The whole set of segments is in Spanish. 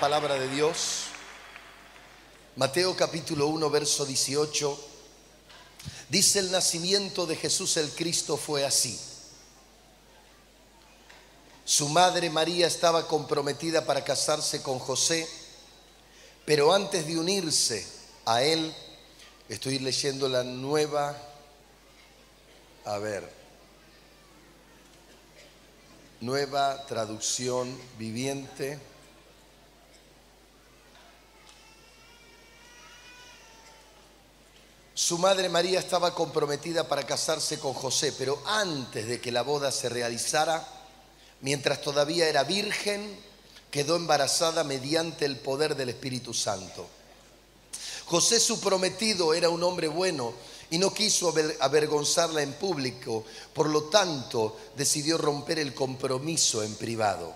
palabra de Dios. Mateo capítulo 1, verso 18. Dice: el nacimiento de Jesús el Cristo fue así. Su madre María estaba comprometida para casarse con José, pero antes de unirse a él, estoy leyendo la nueva traducción viviente. Su madre María estaba comprometida para casarse con José, pero antes de que la boda se realizara, mientras todavía era virgen, quedó embarazada mediante el poder del Espíritu Santo. José, su prometido, era un hombre bueno y no quiso avergonzarla en público, por lo tanto decidió romper el compromiso en privado.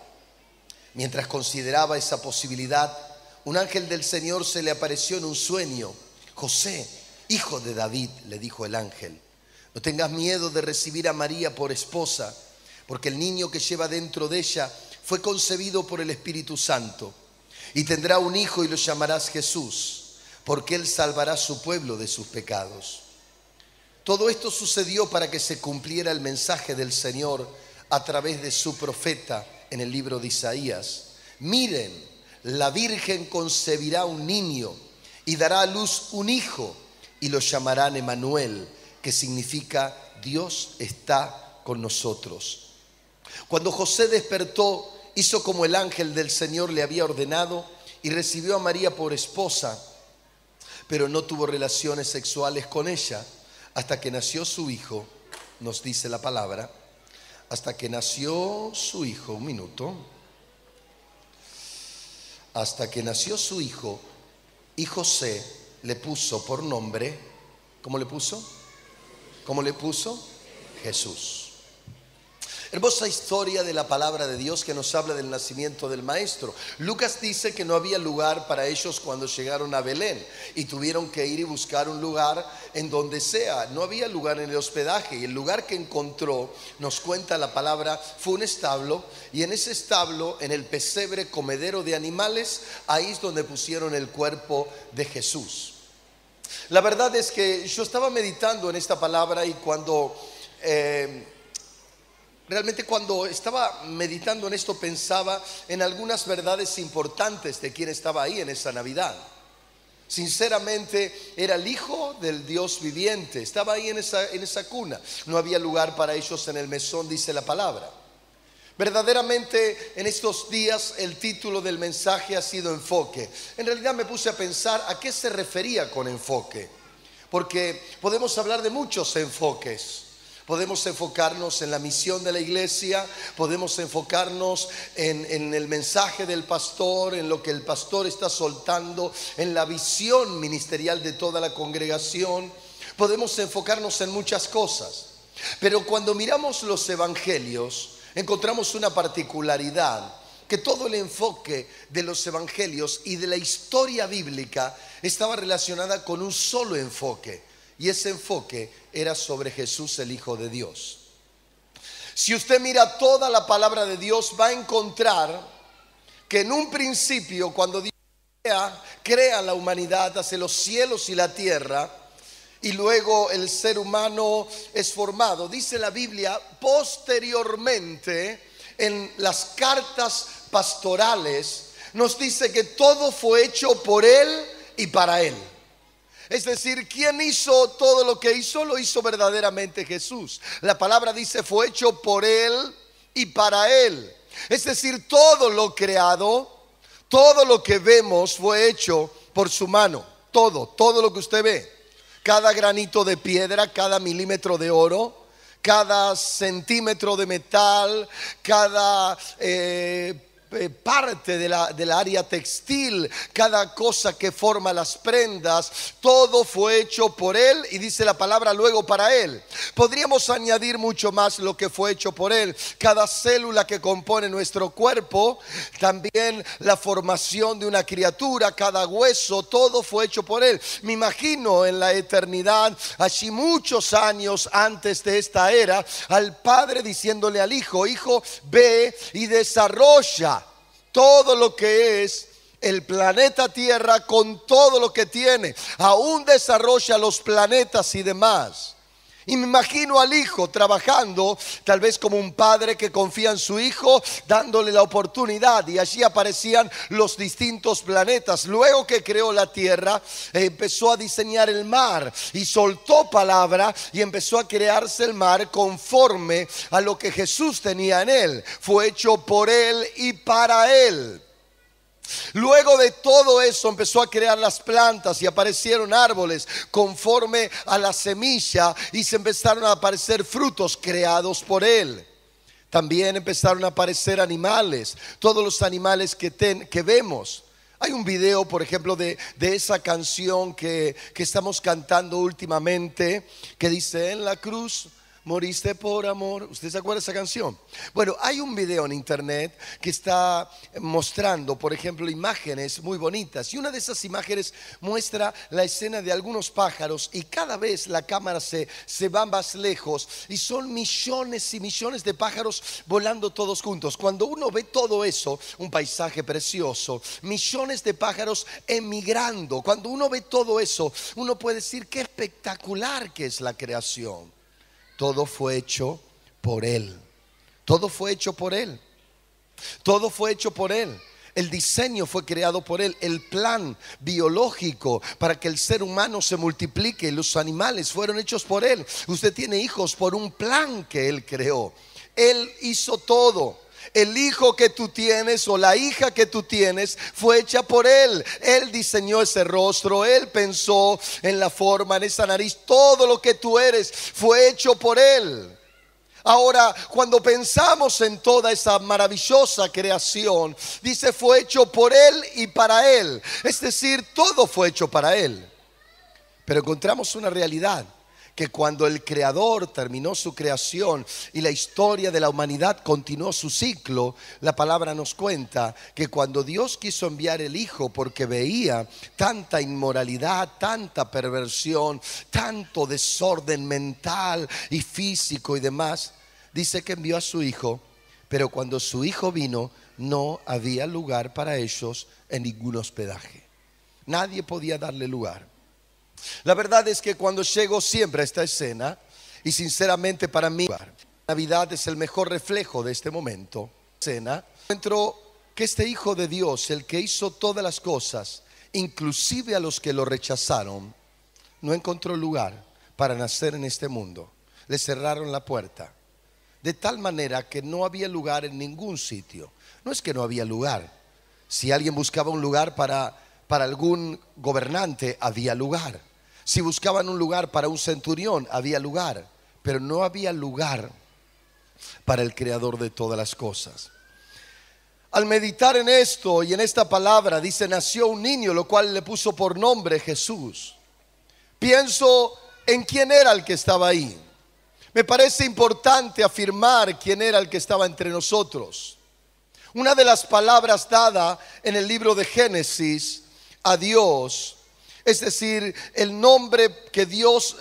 Mientras consideraba esa posibilidad, un ángel del Señor se le apareció en un sueño. José, hijo de David, le dijo el ángel, no tengas miedo de recibir a María por esposa, porque el niño que lleva dentro de ella fue concebido por el Espíritu Santo, y tendrá un hijo y lo llamarás Jesús, porque él salvará a su pueblo de sus pecados. Todo esto sucedió para que se cumpliera el mensaje del Señor a través de su profeta en el libro de Isaías. Miren, la Virgen concebirá un niño y dará a luz un hijo, y lo llamarán Emmanuel, que significa Dios está con nosotros. Cuando José despertó, hizo como el ángel del Señor le había ordenado y recibió a María por esposa, pero no tuvo relaciones sexuales con ella hasta que nació su hijo. Nos dice la palabra, hasta que nació su hijo, hasta que nació su hijo, y José le puso por nombre, ¿cómo le puso? Jesús. Hermosa historia de la palabra de Dios que nos habla del nacimiento del Maestro. Lucas dice que no había lugar para ellos cuando llegaron a Belén y tuvieron que ir y buscar un lugar en donde sea. No había lugar en el hospedaje, y el lugar que encontró, nos cuenta la palabra, fue un establo, y en ese establo, en el pesebre comedero de animales, ahí es donde pusieron el cuerpo de Jesús. La verdad es que yo estaba meditando en esta palabra, y realmente cuando estaba meditando en esto, pensaba en algunas verdades importantes de quien estaba ahí en esa Navidad. Sinceramente, era el Hijo del Dios viviente, estaba ahí en esa cuna. No había lugar para ellos en el mesón, dice la palabra. Verdaderamente, en estos días el título del mensaje ha sido enfoque. En realidad me puse a pensar a qué se refería con enfoque, porque podemos hablar de muchos enfoques. Podemos enfocarnos en la misión de la iglesia, podemos enfocarnos en el mensaje del pastor, en lo que el pastor está soltando, en la visión ministerial de toda la congregación. Podemos enfocarnos en muchas cosas, pero cuando miramos los evangelios, encontramos una particularidad, que todo el enfoque de los evangelios y de la historia bíblica estaba relacionada con un solo enfoque. Y ese enfoque era sobre Jesús, el Hijo de Dios. Si usted mira toda la palabra de Dios, va a encontrar que en un principio, cuando Dios crea la humanidad, hace los cielos y la tierra, y luego el ser humano es formado, dice la Biblia, posteriormente en las cartas pastorales nos dice que todo fue hecho por Él y para Él. Es decir, ¿quién hizo todo lo que hizo? Lo hizo verdaderamente Jesús. La palabra dice, fue hecho por Él y para Él. Es decir, todo lo creado, todo lo que vemos fue hecho por su mano. Todo lo que usted ve. Cada granito de piedra, cada milímetro de oro, cada centímetro de metal, cada parte del área textil, cada cosa que forma las prendas, todo fue hecho por Él, y dice la palabra luego para Él. Podríamos añadir mucho más lo que fue hecho por Él. Cada célula que compone nuestro cuerpo, también la formación de una criatura, cada hueso, todo fue hecho por Él. Me imagino en la eternidad, allí muchos años antes de esta era, al Padre diciéndole al Hijo: Hijo, ve y desarrolla todo lo que es el planeta Tierra con todo lo que tiene. Aún desarrolla los planetas y demás. Y me imagino al hijo trabajando, tal vez como un padre que confía en su hijo, dándole la oportunidad. Y allí aparecían los distintos planetas. Luego que creó la tierra, empezó a diseñar el mar y soltó palabra y empezó a crearse el mar conforme a lo que Jesús tenía en él. Fue hecho por él y para él. Luego de todo eso empezó a crear las plantas y aparecieron árboles conforme a la semilla y se empezaron a aparecer frutos creados por él. También empezaron a aparecer animales, todos los animales que vemos. Hay un video, por ejemplo, de esa canción que estamos cantando últimamente, que dice: en la cruz moriste por amor. ¿Usted se acuerda de esa canción? Bueno, hay un video en internet que está mostrando, por ejemplo, imágenes muy bonitas. Y una de esas imágenes muestra la escena de algunos pájaros y cada vez la cámara se va más lejos y son millones y millones de pájaros volando todos juntos. Cuando uno ve todo eso, un paisaje precioso, millones de pájaros emigrando, cuando uno ve todo eso, uno puede decir qué espectacular que es la creación. Todo fue hecho por él. Todo fue hecho por él. Todo fue hecho por él. El diseño fue creado por él. El plan biológico para que el ser humano se multiplique, los animales fueron hechos por él. Usted tiene hijos por un plan que él creó. Él hizo todo. El hijo que tú tienes o la hija que tú tienes fue hecha por él. Él diseñó ese rostro, él pensó en la forma, en esa nariz. Todo lo que tú eres fue hecho por él. Ahora, cuando pensamos en toda esa maravillosa creación, dice fue hecho por él y para él. Es decir, todo fue hecho para él. Pero encontramos una realidad, que cuando el Creador terminó su creación y la historia de la humanidad continuó su ciclo, la palabra nos cuenta que cuando Dios quiso enviar el Hijo porque veía tanta inmoralidad, tanta perversión, tanto desorden mental y físico y demás, dice que envió a su Hijo, pero cuando su Hijo vino no había lugar para ellos en ningún hospedaje. Nadie podía darle lugar. La verdad es que cuando llego siempre a esta escena, y sinceramente para mí Navidad es el mejor reflejo de este momento, encuentro que este Hijo de Dios, el que hizo todas las cosas, inclusive a los que lo rechazaron, no encontró lugar para nacer en este mundo. Le cerraron la puerta, de tal manera que no había lugar en ningún sitio. No es que no había lugar. Si alguien buscaba un lugar para algún gobernante, había lugar. Si buscaban un lugar para un centurión, había lugar. Pero no había lugar para el Creador de todas las cosas. Al meditar en esto y en esta palabra, dice: nació un niño, lo cual le puso por nombre Jesús. Pienso en quién era el que estaba ahí. Me parece importante afirmar quién era el que estaba entre nosotros. Una de las palabras dada en el libro de Génesis a Dios, es decir, el nombre que Dios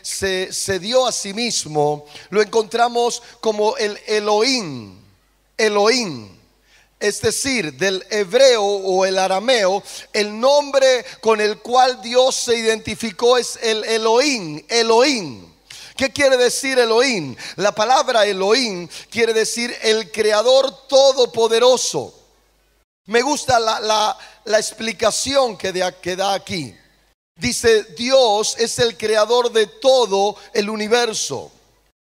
se dio a sí mismo, lo encontramos como el Elohim. Elohim. Es decir, del hebreo o el arameo, el nombre con el cual Dios se identificó es el Elohim. Elohim. ¿Qué quiere decir Elohim? La palabra Elohim quiere decir el Creador Todopoderoso. Me gusta la explicación que da aquí. Dice: Dios es el creador de todo el universo.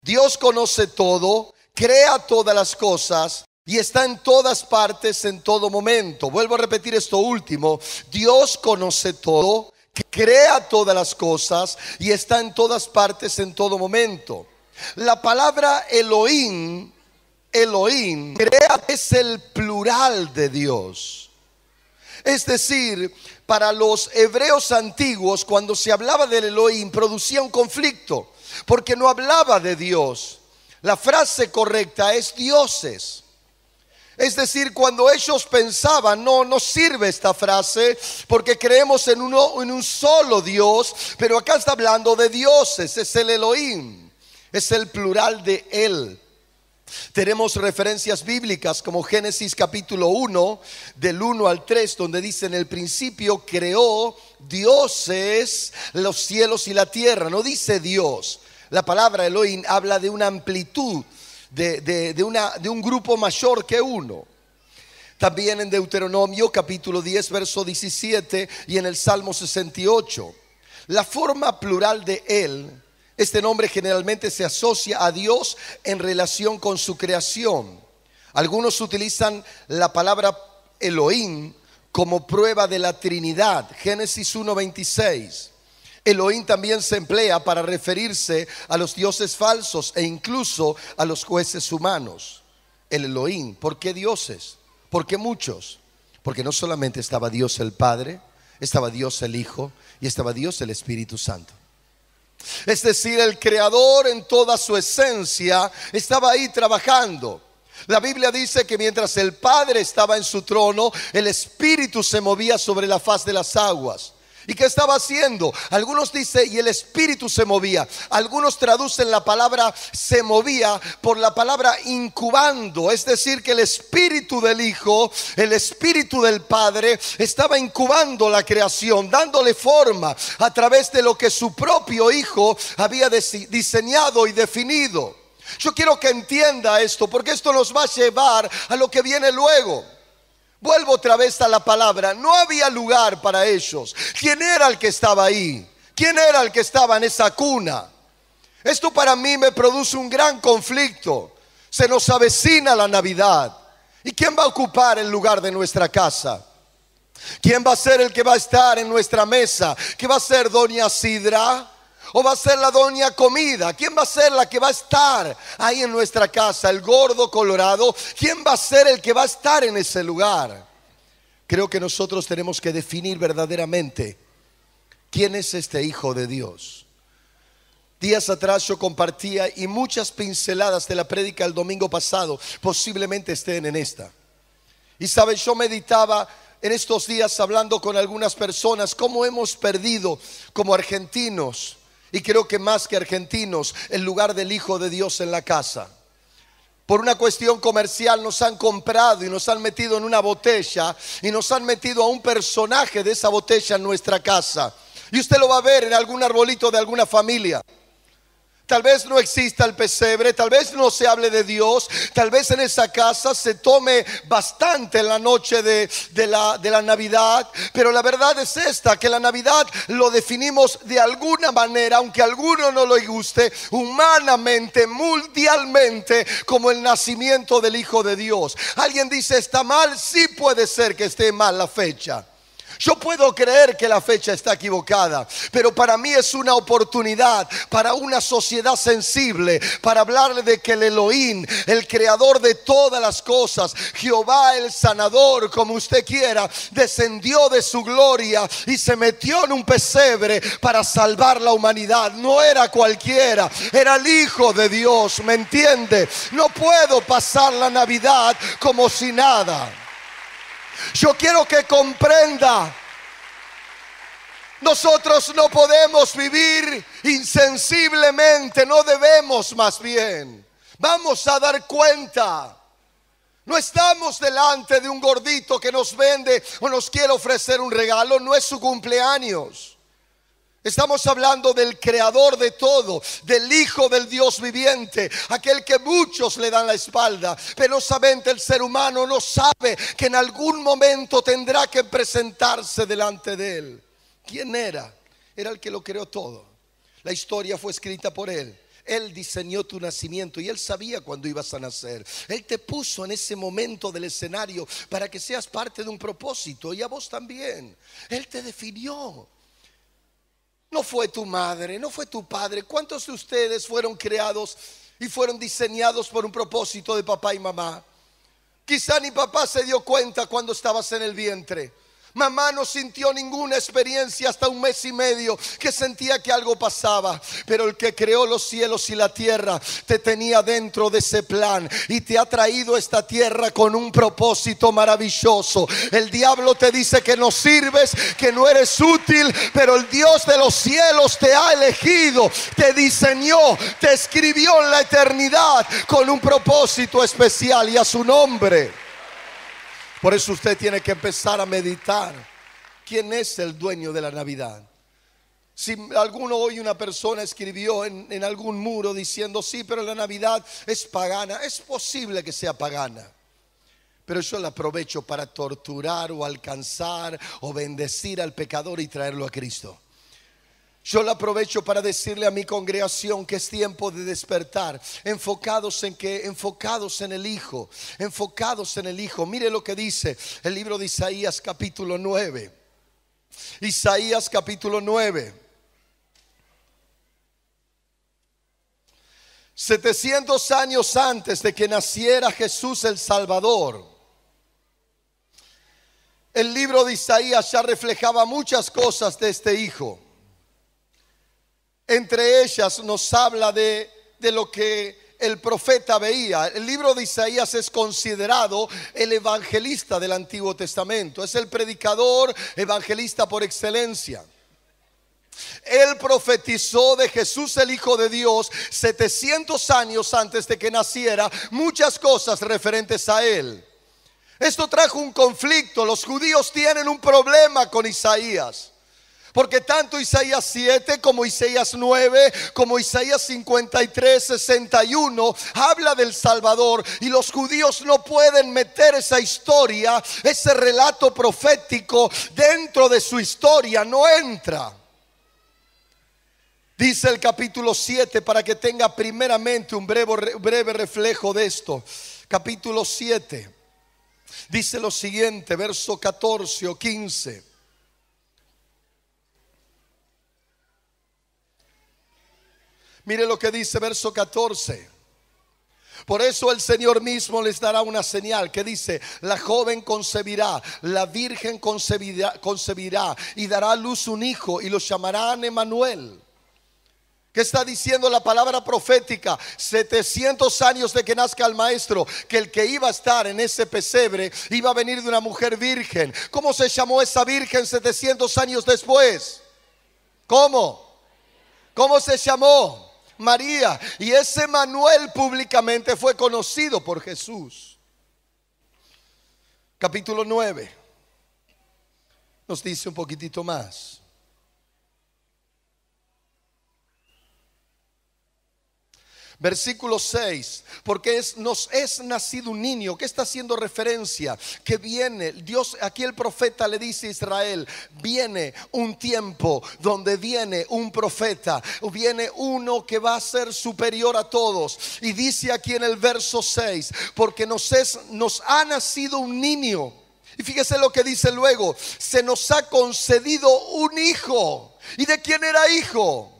Dios conoce todo, crea todas las cosas y está en todas partes en todo momento. Vuelvo a repetir esto último: Dios conoce todo, crea todas las cosas y está en todas partes en todo momento. La palabra Elohim, crea, es el plural de Dios. Es decir, para los hebreos antiguos, cuando se hablaba del Elohim, producía un conflicto, porque no hablaba de Dios. La frase correcta es dioses. Es decir, cuando ellos pensaban, no sirve esta frase porque creemos en un solo Dios, pero acá está hablando de dioses, es el Elohim, es el plural de él. Tenemos referencias bíblicas como Génesis capítulo 1, del 1 al 3, donde dice: en el principio creó dioses los cielos y la tierra. No dice Dios. La palabra Elohim habla de una amplitud, de un grupo mayor que uno. También en Deuteronomio capítulo 10 verso 17 y en el Salmo 68. La forma plural de él, este nombre generalmente se asocia a Dios en relación con su creación. Algunos utilizan la palabra Elohim como prueba de la Trinidad. Génesis 1:26. Elohim también se emplea para referirse a los dioses falsos e incluso a los jueces humanos. El Elohim, ¿por qué dioses? ¿Por qué muchos? Porque no solamente estaba Dios el Padre, estaba Dios el Hijo y estaba Dios el Espíritu Santo. Es decir, el Creador en toda su esencia estaba ahí trabajando. La Biblia dice que mientras el Padre estaba en su trono, el Espíritu se movía sobre la faz de las aguas. ¿Y qué estaba haciendo? Algunos dicen, y el Espíritu se movía. Algunos traducen la palabra se movía por la palabra incubando. Es decir, que el Espíritu del Hijo, el Espíritu del Padre estaba incubando la creación, dándole forma a través de lo que su propio Hijo había diseñado y definido. Yo quiero que entienda esto, porque esto nos va a llevar a lo que viene luego. Vuelvo otra vez a la palabra. No había lugar para ellos. ¿Quién era el que estaba ahí? ¿Quién era el que estaba en esa cuna? Esto para mí me produce un gran conflicto. Se nos avecina la Navidad. ¿Y quién va a ocupar el lugar de nuestra casa? ¿Quién va a ser el que va a estar en nuestra mesa? ¿Qué va a ser doña Sidra? ¿O va a ser la doña comida? ¿Quién va a ser la que va a estar ahí en nuestra casa? ¿El gordo colorado? ¿Quién va a ser el que va a estar en ese lugar? Creo que nosotros tenemos que definir verdaderamente quién es este Hijo de Dios. Días atrás yo compartía, y muchas pinceladas de la prédica el domingo pasado posiblemente estén en esta. Y sabes, yo meditaba en estos días hablando con algunas personas cómo hemos perdido como argentinos, y creo que más que argentinos, el lugar del Hijo de Dios en la casa. Por una cuestión comercial nos han comprado y nos han metido en una botella y nos han metido a un personaje de esa botella en nuestra casa. Y usted lo va a ver en algún arbolito de alguna familia. Tal vez no exista el pesebre, tal vez no se hable de Dios, tal vez en esa casa se tome bastante en la noche de la Navidad. Pero la verdad es esta, que la Navidad lo definimos de alguna manera, aunque a alguno no le guste, humanamente, mundialmente, como el nacimiento del Hijo de Dios. Alguien dice, ¿está mal? Sí, puede ser que esté mal la fecha. Yo puedo creer que la fecha está equivocada, pero para mí es una oportunidad para una sociedad sensible, para hablarle de que el Elohim, el creador de todas las cosas, Jehová el sanador, como usted quiera, descendió de su gloria y se metió en un pesebre para salvar la humanidad. No era cualquiera, era el Hijo de Dios, ¿me entiende? No puedo pasar la Navidad como si nada. Yo quiero que comprenda, nosotros no podemos vivir insensiblemente, no debemos, más bien. Vamos a dar cuenta. No estamos delante de un gordito que nos vende o nos quiere ofrecer un regalo, no es su cumpleaños. Estamos hablando del creador de todo, del Hijo del Dios viviente, aquel que muchos le dan la espalda. Penosamente el ser humano no sabe que en algún momento tendrá que presentarse delante de él. ¿Quién era? Era el que lo creó todo. La historia fue escrita por él. Él diseñó tu nacimiento y él sabía cuándo ibas a nacer. Él te puso en ese momento del escenario para que seas parte de un propósito, y a vos también. Él te definió. No fue tu madre, no fue tu padre. ¿Cuántos de ustedes fueron creados y fueron diseñados por un propósito de papá y mamá? Quizá ni papá se dio cuenta cuando estabas en el vientre. Mamá no sintió ninguna experiencia hasta un mes y medio que sentía que algo pasaba. Pero el que creó los cielos y la tierra te tenía dentro de ese plan y te ha traído a esta tierra con un propósito maravilloso. El diablo te dice que no sirves, que no eres útil, pero el Dios de los cielos te ha elegido, te diseñó, te escribió en la eternidad con un propósito especial y a su nombre. Por eso usted tiene que empezar a meditar. ¿Quién es el dueño de la Navidad? Si alguno hoy, una persona escribió en algún muro diciendo: sí, pero la Navidad es pagana. Es posible que sea pagana, pero yo la aprovecho para torturar o alcanzar o bendecir al pecador y traerlo a Cristo. Yo la aprovecho para decirle a mi congregación que es tiempo de despertar, enfocados en qué, enfocados en el Hijo, enfocados en el Hijo. Mire lo que dice el libro de Isaías capítulo 9. Isaías capítulo 9. 700 años antes de que naciera Jesús el Salvador, el libro de Isaías ya reflejaba muchas cosas de este Hijo. Entre ellas nos habla de lo que el profeta veía. El libro de Isaías es considerado el evangelista del Antiguo Testamento. Es el predicador evangelista por excelencia. Él profetizó de Jesús el Hijo de Dios 700 años antes de que naciera muchas cosas referentes a él. Esto trajo un conflicto. Los judíos tienen un problema con Isaías, porque tanto Isaías 7 como Isaías 9 como Isaías 53, 61 habla del Salvador, y los judíos no pueden meter esa historia, ese relato profético dentro de su historia, no entra. Dice el capítulo 7, para que tenga primeramente un breve reflejo de esto. Capítulo 7 dice lo siguiente, verso 14 o 15. Mire lo que dice verso 14. Por eso el Señor mismo les dará una señal, que dice: la joven concebirá, la virgen concebirá y dará a luz un hijo y lo llamarán Emmanuel. ¿Qué está diciendo la palabra profética? 700 años de que nazca el maestro, que el que iba a estar en ese pesebre iba a venir de una mujer virgen. ¿Cómo se llamó esa virgen 700 años después? ¿Cómo? ¿Cómo se llamó? María. Y ese Manuel públicamente fue conocido por Jesús. Capítulo 9 nos dice un poquitito más. Versículo 6, porque nos es nacido un niño. ¿Qué está haciendo referencia? Que viene Dios, aquí el profeta le dice a Israel: viene un tiempo donde viene un profeta, viene uno que va a ser superior a todos. Y dice aquí en el verso 6, porque nos ha nacido un niño. Y fíjese lo que dice luego: se nos ha concedido un hijo. ¿Y de quién era hijo?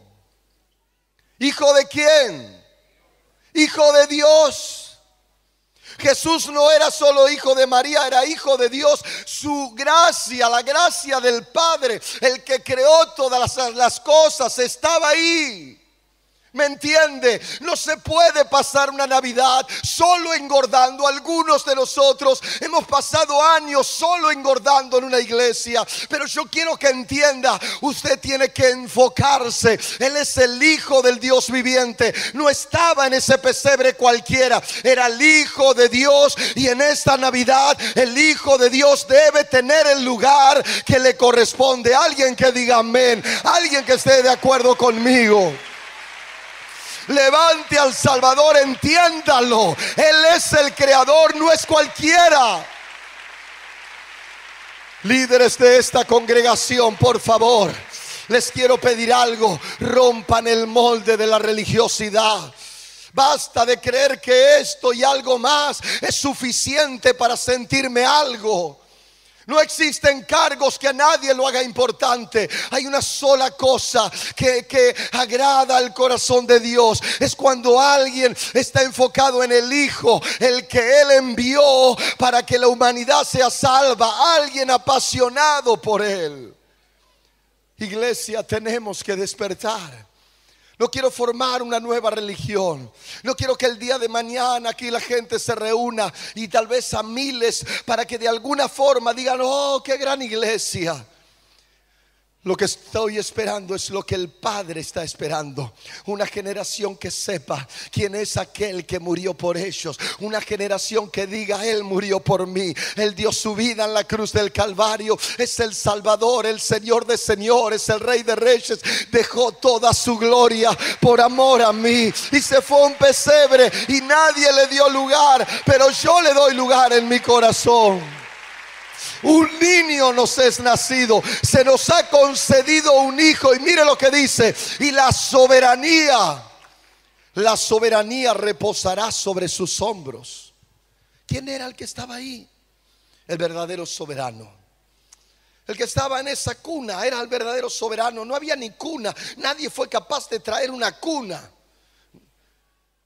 ¿Hijo de quién? Hijo de Dios. Jesús no era solo hijo de María, era hijo de Dios. Su gracia, la gracia del Padre, el que creó todas las cosas, estaba ahí. ¿Me entiende? No se puede pasar una Navidad solo engordando. Algunos de nosotros hemos pasado años solo engordando en una iglesia, pero yo quiero que entienda, usted tiene que enfocarse. Él es el Hijo del Dios viviente. No estaba en ese pesebre cualquiera, era el Hijo de Dios. Y en esta Navidad el Hijo de Dios debe tener el lugar que le corresponde. Alguien que diga amén, alguien que esté de acuerdo conmigo. Levante al Salvador, entiéndalo. Él es el creador, no es cualquiera. Líderes de esta congregación, por favor, les quiero pedir algo: rompan el molde de la religiosidad. Basta de creer que esto y algo más es suficiente para sentirme algo. No existen cargos que a nadie lo haga importante. Hay una sola cosa que agrada al corazón de Dios. Es cuando alguien está enfocado en el Hijo, el que Él envió para que la humanidad sea salva. Alguien apasionado por Él. Iglesia, tenemos que despertar. No quiero formar una nueva religión. No quiero que el día de mañana aquí la gente se reúna y tal vez a miles para que de alguna forma digan: oh, qué gran iglesia. Lo que estoy esperando es lo que el Padre está esperando. Una generación que sepa quién es aquel que murió por ellos. Una generación que diga: Él murió por mí. Él dio su vida en la cruz del Calvario. Es el Salvador, el Señor de señores, el Rey de reyes. Dejó toda su gloria por amor a mí. Y se fue a un pesebre y nadie le dio lugar. Pero yo le doy lugar en mi corazón. Un niño nos es nacido, se nos ha concedido un hijo. Y mire lo que dice: y la soberanía reposará sobre sus hombros. ¿Quién era el que estaba ahí? El verdadero soberano. El que estaba en esa cuna era el verdadero soberano. No había ni cuna, nadie fue capaz de traer una cuna.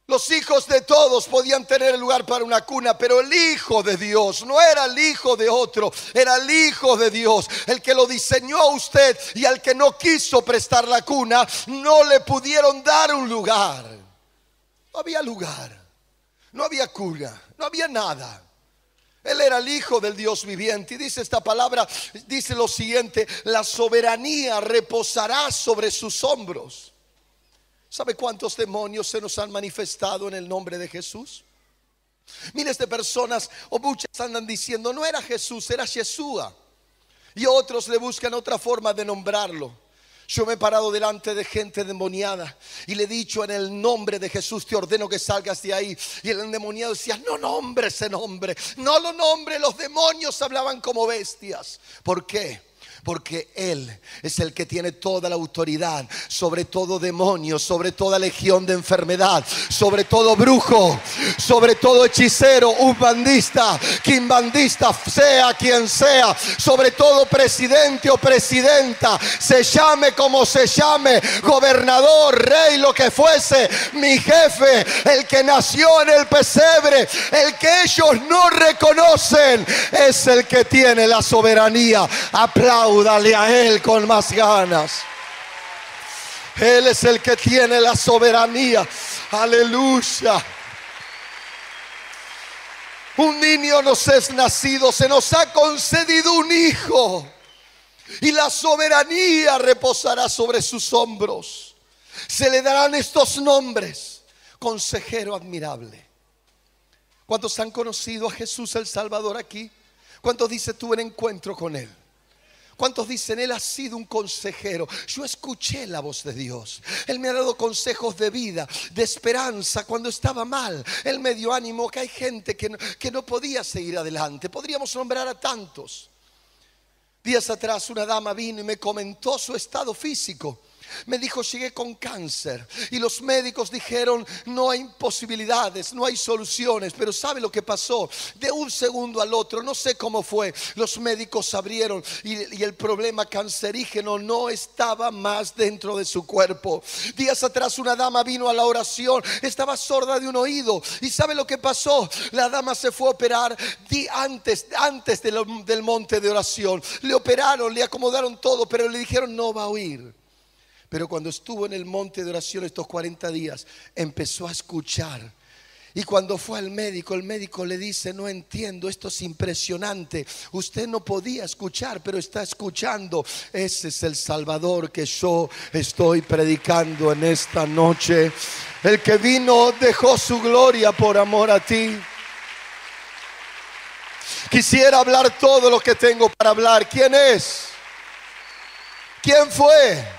Los hijos de todos podían tener el lugar para una cuna, pero el Hijo de Dios no era el hijo de otro, era el Hijo de Dios, el que lo diseñó a usted. Y al que no quiso prestar la cuna, no le pudieron dar un lugar. No había lugar, no había cuna, no había nada. Él era el Hijo del Dios viviente. Y dice esta palabra, dice lo siguiente: la soberanía reposará sobre sus hombros. ¿Sabe cuántos demonios se nos han manifestado en el nombre de Jesús? Miles de personas o muchas andan diciendo: no era Jesús, era Yeshua. Y otros le buscan otra forma de nombrarlo. Yo me he parado delante de gente endemoniada y le he dicho: en el nombre de Jesús te ordeno que salgas de ahí. Y el endemoniado decía: no nombre ese nombre, no lo nombre. Los demonios hablaban como bestias. ¿Por qué? Porque Él es el que tiene toda la autoridad sobre todo demonio, sobre toda legión de enfermedad, sobre todo brujo, sobre todo hechicero, umbandista, quimbandista, sea quien sea, sobre todo presidente o presidenta, se llame como se llame, gobernador, rey, lo que fuese, mi jefe, el que nació en el pesebre, el que ellos no reconocen, es el que tiene la soberanía. Apláudale a Él con más ganas. Él es el que tiene la soberanía. Aleluya. Un niño nos es nacido, se nos ha concedido un hijo, y la soberanía reposará sobre sus hombros. Se le darán estos nombres: Consejero admirable. ¿Cuántos han conocido a Jesús el Salvador aquí? ¿Cuántos dicen: tuve un encuentro con Él? ¿Cuántos dicen: Él ha sido un consejero? Yo escuché la voz de Dios. Él me ha dado consejos de vida, de esperanza cuando estaba mal. Él me dio ánimo. Que hay gente que no podía seguir adelante. Podríamos nombrar a tantos. Días atrás una dama vino y me comentó su estado físico. Me dijo: llegué con cáncer y los médicos dijeron: no hay posibilidades, no hay soluciones. Pero ¿sabe lo que pasó? De un segundo al otro, no sé cómo fue, los médicos abrieron y el problema cancerígeno no estaba más dentro de su cuerpo. Días atrás una dama vino a la oración, estaba sorda de un oído. ¿Y sabe lo que pasó? La dama se fue a operar antes del monte de oración. Le operaron, le acomodaron todo, pero le dijeron: no va a oír. Pero cuando estuvo en el monte de oración estos 40 días, empezó a escuchar. Y cuando fue al médico, el médico le dice: no entiendo, esto es impresionante. Usted no podía escuchar, pero está escuchando. Ese es el Salvador que yo estoy predicando en esta noche. El que vino, dejó su gloria por amor a ti. Quisiera hablar todo lo que tengo para hablar. ¿Quién es? ¿Quién fue?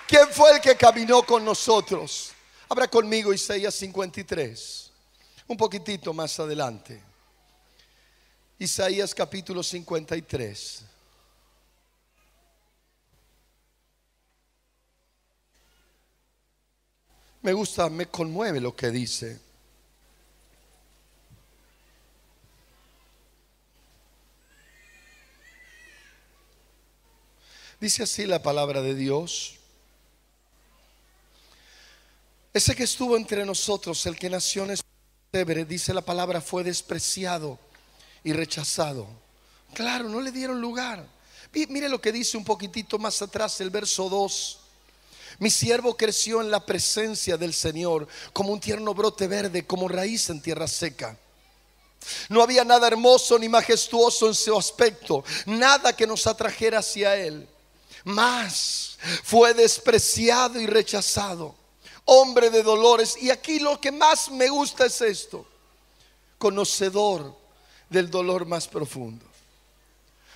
¿Quién fue el que caminó con nosotros? Abra conmigo Isaías 53, un poquitito más adelante. Isaías capítulo 53. Me gusta, me conmueve lo que dice. Dice así la palabra de Dios: ese que estuvo entre nosotros, el que nació en pesebre, dice la palabra, fue despreciado y rechazado. Claro, no le dieron lugar. Mire lo que dice un poquitito más atrás, el verso 2. Mi siervo creció en la presencia del Señor como un tierno brote verde, como raíz en tierra seca. No había nada hermoso ni majestuoso en su aspecto, nada que nos atrajera hacia él. Mas fue despreciado y rechazado, hombre de dolores. Y aquí lo que más me gusta es esto: conocedor del dolor más profundo.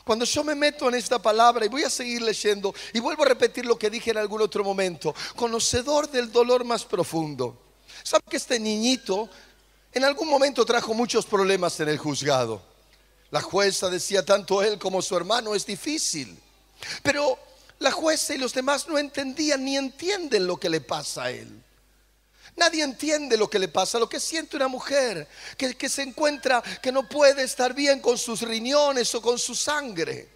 Cuando yo me meto en esta palabra, y voy a seguir leyendo, y vuelvo a repetir lo que dije en algún otro momento: conocedor del dolor más profundo. ¿Sabe que este niñito en algún momento trajo muchos problemas en el juzgado? La jueza decía, tanto él como su hermano es difícil. Pero la jueza y los demás no entendían ni entienden lo que le pasa a él. Nadie entiende lo que le pasa, lo que siente una mujer que se encuentra que no puede estar bien con sus riñones o con su sangre.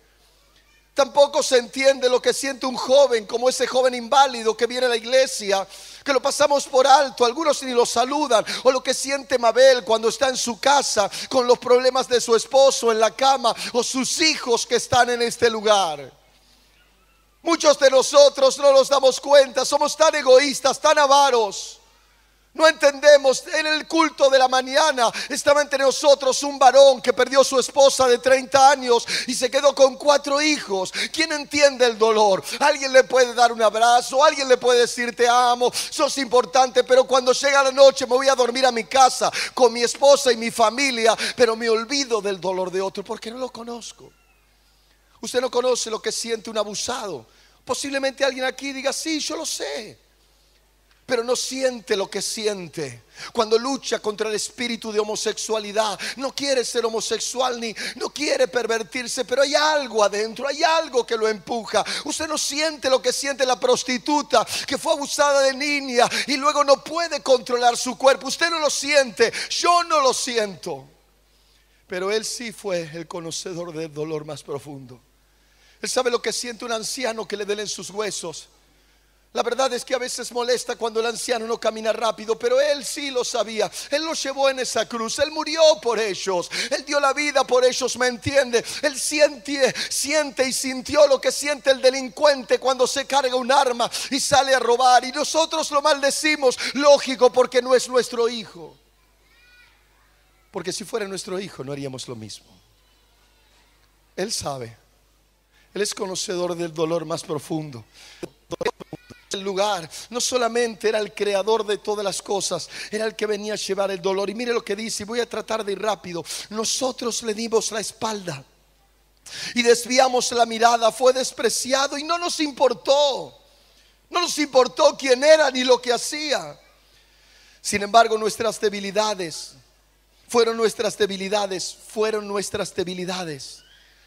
Tampoco se entiende lo que siente un joven, como ese joven inválido que viene a la iglesia, que lo pasamos por alto, algunos ni lo saludan. O lo que siente Mabel cuando está en su casa con los problemas de su esposo en la cama, o sus hijos que están en este lugar. Muchos de nosotros no nos damos cuenta, somos tan egoístas, tan avaros. No entendemos. En el culto de la mañana estaba entre nosotros un varón que perdió su esposa de 30 años y se quedó con 4 hijos. ¿Quién entiende el dolor? Alguien le puede dar un abrazo, alguien le puede decir te amo, sos importante, pero cuando llega la noche me voy a dormir a mi casa con mi esposa y mi familia, pero me olvido del dolor de otro porque no lo conozco. Usted no conoce lo que siente un abusado. Posiblemente alguien aquí diga, sí, yo lo sé, pero no siente lo que siente cuando lucha contra el espíritu de homosexualidad. No quiere ser homosexual ni no quiere pervertirse, pero hay algo adentro, hay algo que lo empuja. Usted no siente lo que siente la prostituta que fue abusada de niña y luego no puede controlar su cuerpo. Usted no lo siente, yo no lo siento, pero él sí fue el conocedor del dolor más profundo. Él sabe lo que siente un anciano que le duelen sus huesos. La verdad es que a veces molesta cuando el anciano no camina rápido, pero él sí lo sabía. Él los llevó en esa cruz, él murió por ellos, él dio la vida por ellos, ¿me entiende? Él siente y sintió lo que siente el delincuente cuando se carga un arma y sale a robar. Y nosotros lo maldecimos, lógico, porque no es nuestro hijo. Porque si fuera nuestro hijo no haríamos lo mismo. Él sabe, él es conocedor del dolor más profundo. El lugar no solamente era el creador de todas las cosas, era el que venía a llevar el dolor. Y mire lo que dice, y voy a tratar de ir rápido. Nosotros le dimos la espalda y desviamos la mirada. Fue despreciado y no nos importó. No nos importó quién era ni lo que hacía. Sin embargo, nuestras debilidades fueron nuestras debilidades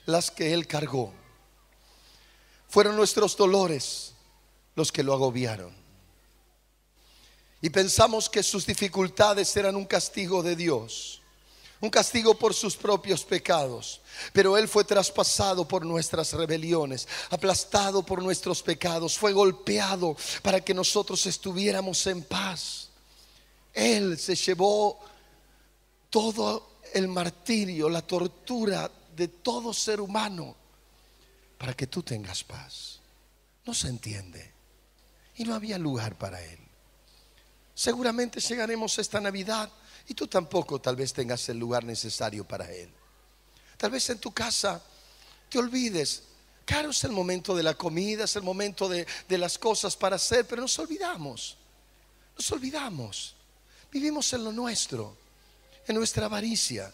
las que él cargó. Fueron nuestros dolores los que lo agobiaron. Y pensamos que sus dificultades eran un castigo de Dios, un castigo por sus propios pecados. Pero él fue traspasado por nuestras rebeliones, aplastado por nuestros pecados, fue golpeado para que nosotros estuviéramos en paz. Él se llevó todo el martirio, la tortura de todo ser humano para que tú tengas paz. No se entiende. Y no había lugar para él. Seguramente llegaremos esta Navidad y tú tampoco tal vez tengas el lugar necesario para él. Tal vez en tu casa te olvides. Claro, es el momento de la comida, es el momento de las cosas para hacer, pero nos olvidamos. Vivimos en lo nuestro, en nuestra avaricia.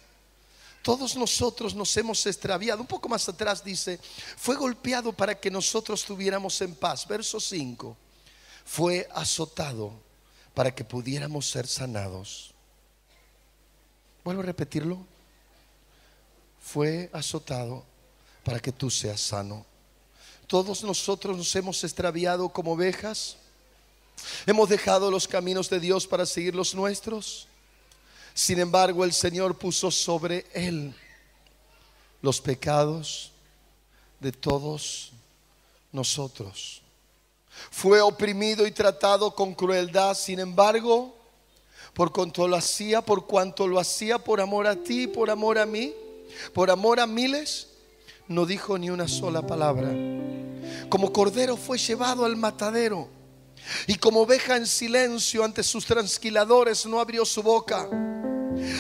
Todos nosotros nos hemos extraviado. Un poco más atrás dice, fue golpeado para que nosotros estuviéramos en paz. Verso 5. Fue azotado para que pudiéramos ser sanados. Vuelvo a repetirlo. Fue azotado para que tú seas sano. Todos nosotros nos hemos extraviado como ovejas. Hemos dejado los caminos de Dios para seguir los nuestros. Sin embargo, el Señor puso sobre él los pecados de todos nosotros. Fue oprimido y tratado con crueldad. Sin embargo, por cuanto lo hacía por amor a ti, por amor a mí, por amor a miles, no dijo ni una sola palabra. Como cordero fue llevado al matadero, y como oveja en silencio ante sus trasquiladores no abrió su boca.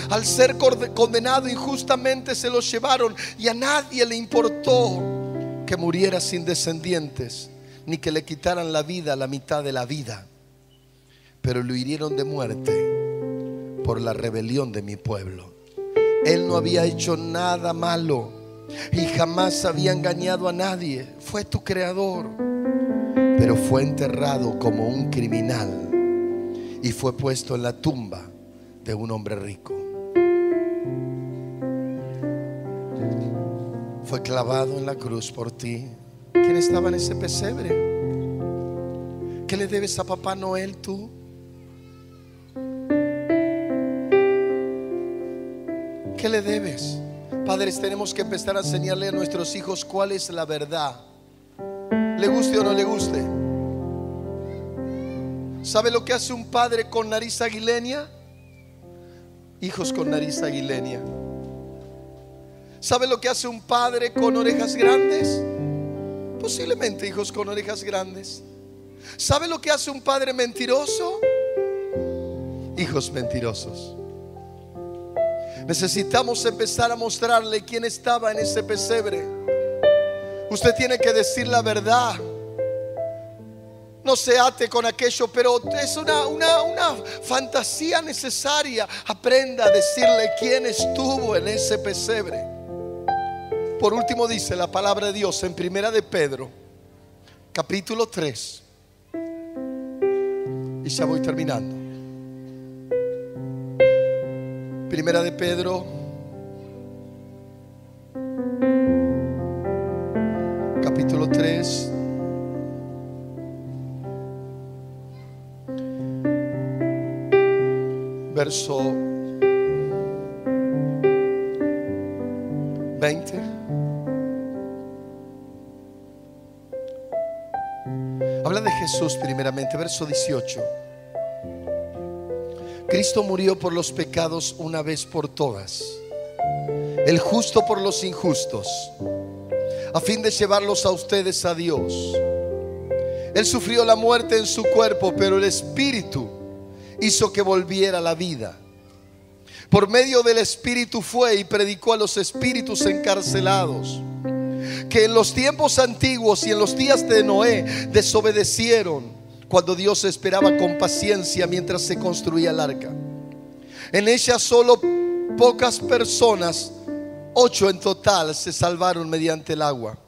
Al ser condenado injustamente se lo llevaron, y a nadie le importó que muriera sin descendientes, ni que le quitaran la vida, la mitad de la vida. Pero lo hirieron de muerte por la rebelión de mi pueblo. Él no había hecho nada malo y jamás había engañado a nadie. Fue tu creador, pero fue enterrado como un criminal y fue puesto en la tumba de un hombre rico. Fue clavado en la cruz por ti. ¿Quién estaba en ese pesebre? ¿Qué le debes a Papá Noel tú? ¿Qué le debes? Padres, tenemos que empezar a enseñarle a nuestros hijos cuál es la verdad, le guste o no le guste. ¿Sabe lo que hace un padre con nariz aguileña? Hijos con nariz aguileña. ¿Sabe lo que hace un padre con orejas grandes? Posiblemente hijos con orejas grandes. ¿Sabe lo que hace un padre mentiroso? Hijos mentirosos. Necesitamos empezar a mostrarle quién estaba en ese pesebre. Usted tiene que decir la verdad. No se ate con aquello, pero es una fantasía necesaria. Aprenda a decirle quién estuvo en ese pesebre. Por último dice la palabra de Dios en Primera de Pedro, capítulo 3. Y ya voy terminando. Primera de Pedro, capítulo 3, verso 20. Habla de Jesús primeramente, verso 18. Cristo murió por los pecados una vez por todas, el justo por los injustos, a fin de llevarlos a ustedes a Dios. Él sufrió la muerte en su cuerpo, pero el Espíritu hizo que volviera a la vida. Por medio del Espíritu fue y predicó a los espíritus encarcelados, que en los tiempos antiguos y en los días de Noé desobedecieron, cuando Dios esperaba con paciencia mientras se construía el arca. En ella solo pocas personas, 8 en total, se salvaron mediante el agua,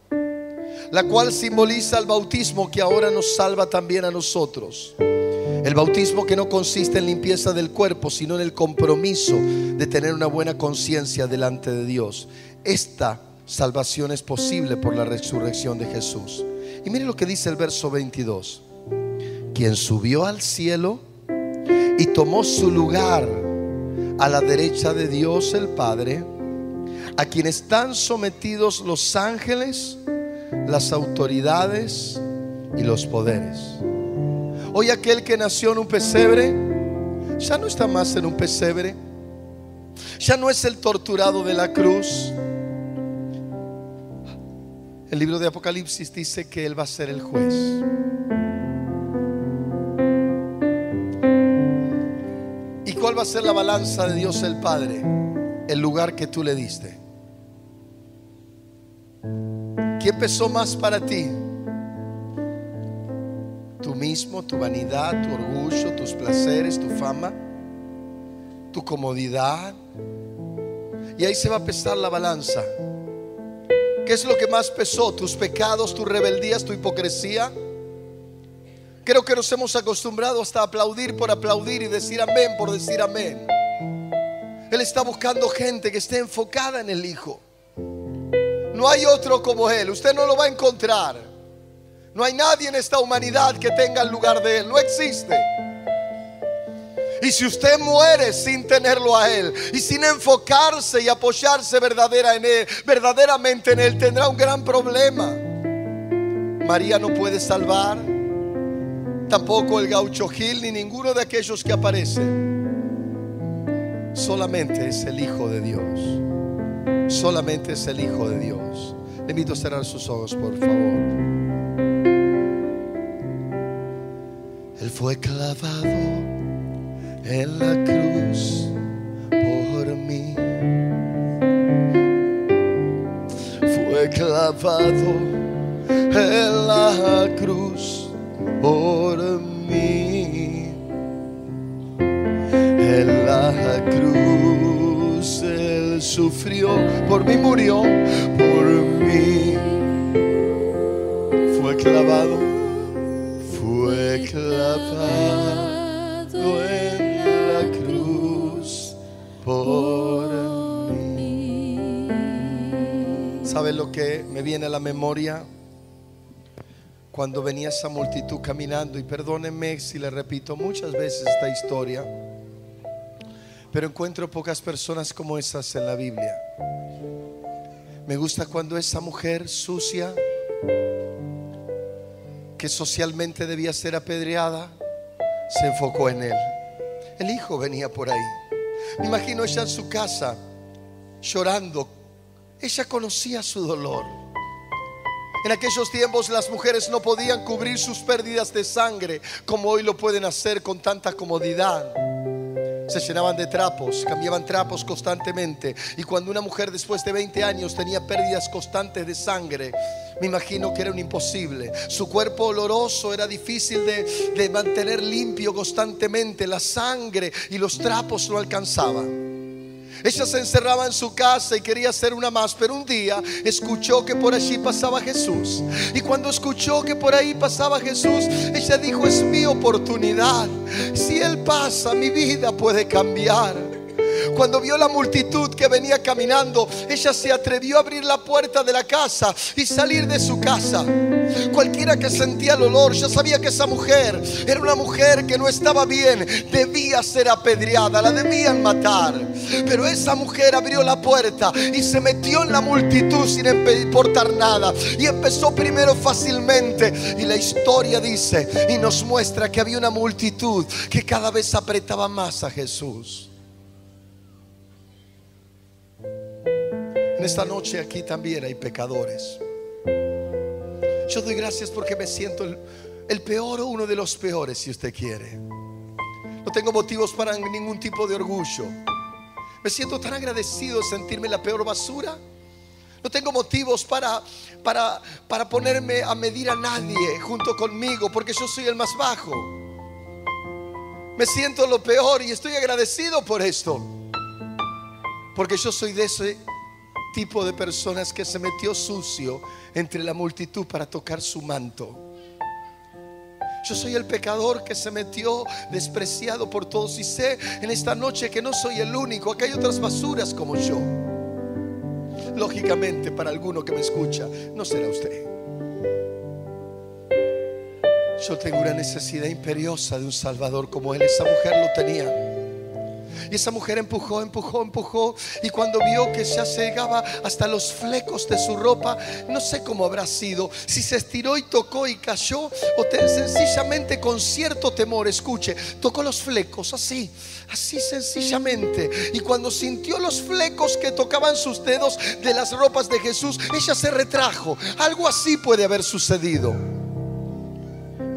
la cual simboliza el bautismo que ahora nos salva también a nosotros. El bautismo que no consiste en limpieza del cuerpo, sino en el compromiso de tener una buena conciencia delante de Dios. Esta salvación es posible por la resurrección de Jesús. Y mire lo que dice el verso 22. Quien subió al cielo y tomó su lugar a la derecha de Dios el Padre, a quien están sometidos los ángeles, las autoridades y los poderes. Hoy aquel que nació en un pesebre ya no está más en un pesebre, ya no es el torturado de la cruz. El libro de Apocalipsis dice que Él va a ser el juez. ¿Y cuál va a ser la balanza de Dios el Padre? El lugar que tú le diste. ¿Quién pesó más para ti? Tú mismo, tu vanidad, tu orgullo, tus placeres, tu fama, tu comodidad. Y ahí se va a pesar la balanza. ¿Qué es lo que más pesó? ¿Tus pecados, tus rebeldías, tu hipocresía? Creo que nos hemos acostumbrado hasta a aplaudir por aplaudir y decir amén por decir amén. Él está buscando gente que esté enfocada en el Hijo. No hay otro como Él. Usted no lo va a encontrar. No hay nadie en esta humanidad que tenga el lugar de Él. No existe. Y si usted muere sin tenerlo a Él y sin enfocarse y apoyarse verdaderamente en Él, tendrá un gran problema. María no puede salvar, tampoco el Gaucho Gil, ni ninguno de aquellos que aparecen. Solamente es el Hijo de Dios. Solamente es el Hijo de Dios. Le invito a cerrar sus ojos, por favor. Él fue clavado en la cruz por mí. Fue clavado en la cruz por mí. En la cruz Él sufrió, por mí murió, por mí. Fue clavado en la cruz por mí. ¿Sabe lo que me viene a la memoria? Cuando venía esa multitud caminando, y perdónenme si le repito muchas veces esta historia, pero encuentro pocas personas como esas en la Biblia. Me gusta cuando esa mujer sucia, que socialmente debía ser apedreada, se enfocó en Él. El Hijo venía por ahí. Me imagino ella en su casa llorando. Ella conocía su dolor. En aquellos tiempos las mujeres no podían cubrir sus pérdidas de sangre como hoy lo pueden hacer con tanta comodidad. Se llenaban de trapos, cambiaban trapos constantemente. Y cuando una mujer después de 20 años tenía pérdidas constantes de sangre, me imagino que era un imposible. Su cuerpo oloroso era difícil de mantener limpio constantemente. La sangre y los trapos no alcanzaban. Ella se encerraba en su casa y quería ser una más, pero un día escuchó que por allí pasaba Jesús. Y cuando escuchó que por ahí pasaba Jesús, ella dijo: es mi oportunidad. Si Él pasa, mi vida puede cambiar. Cuando vio la multitud que venía caminando, ella se atrevió a abrir la puerta de la casa y salir de su casa. Cualquiera que sentía el olor ya sabía que esa mujer era una mujer que no estaba bien, debía ser apedreada, la debían matar. Pero esa mujer abrió la puerta y se metió en la multitud sin importar nada, y empezó primero fácilmente, y la historia dice y nos muestra que había una multitud que cada vez apretaba más a Jesús. En esta noche aquí también hay pecadores. Yo doy gracias porque me siento el peor o uno de los peores, si usted quiere. No tengo motivos para ningún tipo de orgullo. Me siento tan agradecido de sentirme la peor basura. No tengo motivos para ponerme a medir a nadie junto conmigo, porque yo soy el más bajo. Me siento lo peor y estoy agradecido por esto, porque yo soy de ese tipo de personas que se metió sucio entre la multitud para tocar su manto. Yo soy el pecador que se metió despreciado por todos, y sé en esta noche que no soy el único. Acá hay otras basuras como yo. Lógicamente, para alguno que me escucha, no será usted. Yo tengo una necesidad imperiosa de un Salvador como Él. Esa mujer lo tenía. Y esa mujer empujó, y cuando vio que ya se llegaba hasta los flecos de su ropa, no sé cómo habrá sido, si se estiró y tocó y cayó, o sencillamente con cierto temor, escuche, tocó los flecos así sencillamente. Y cuando sintió los flecos que tocaban sus dedos de las ropas de Jesús, ella se retrajo. Algo así puede haber sucedido.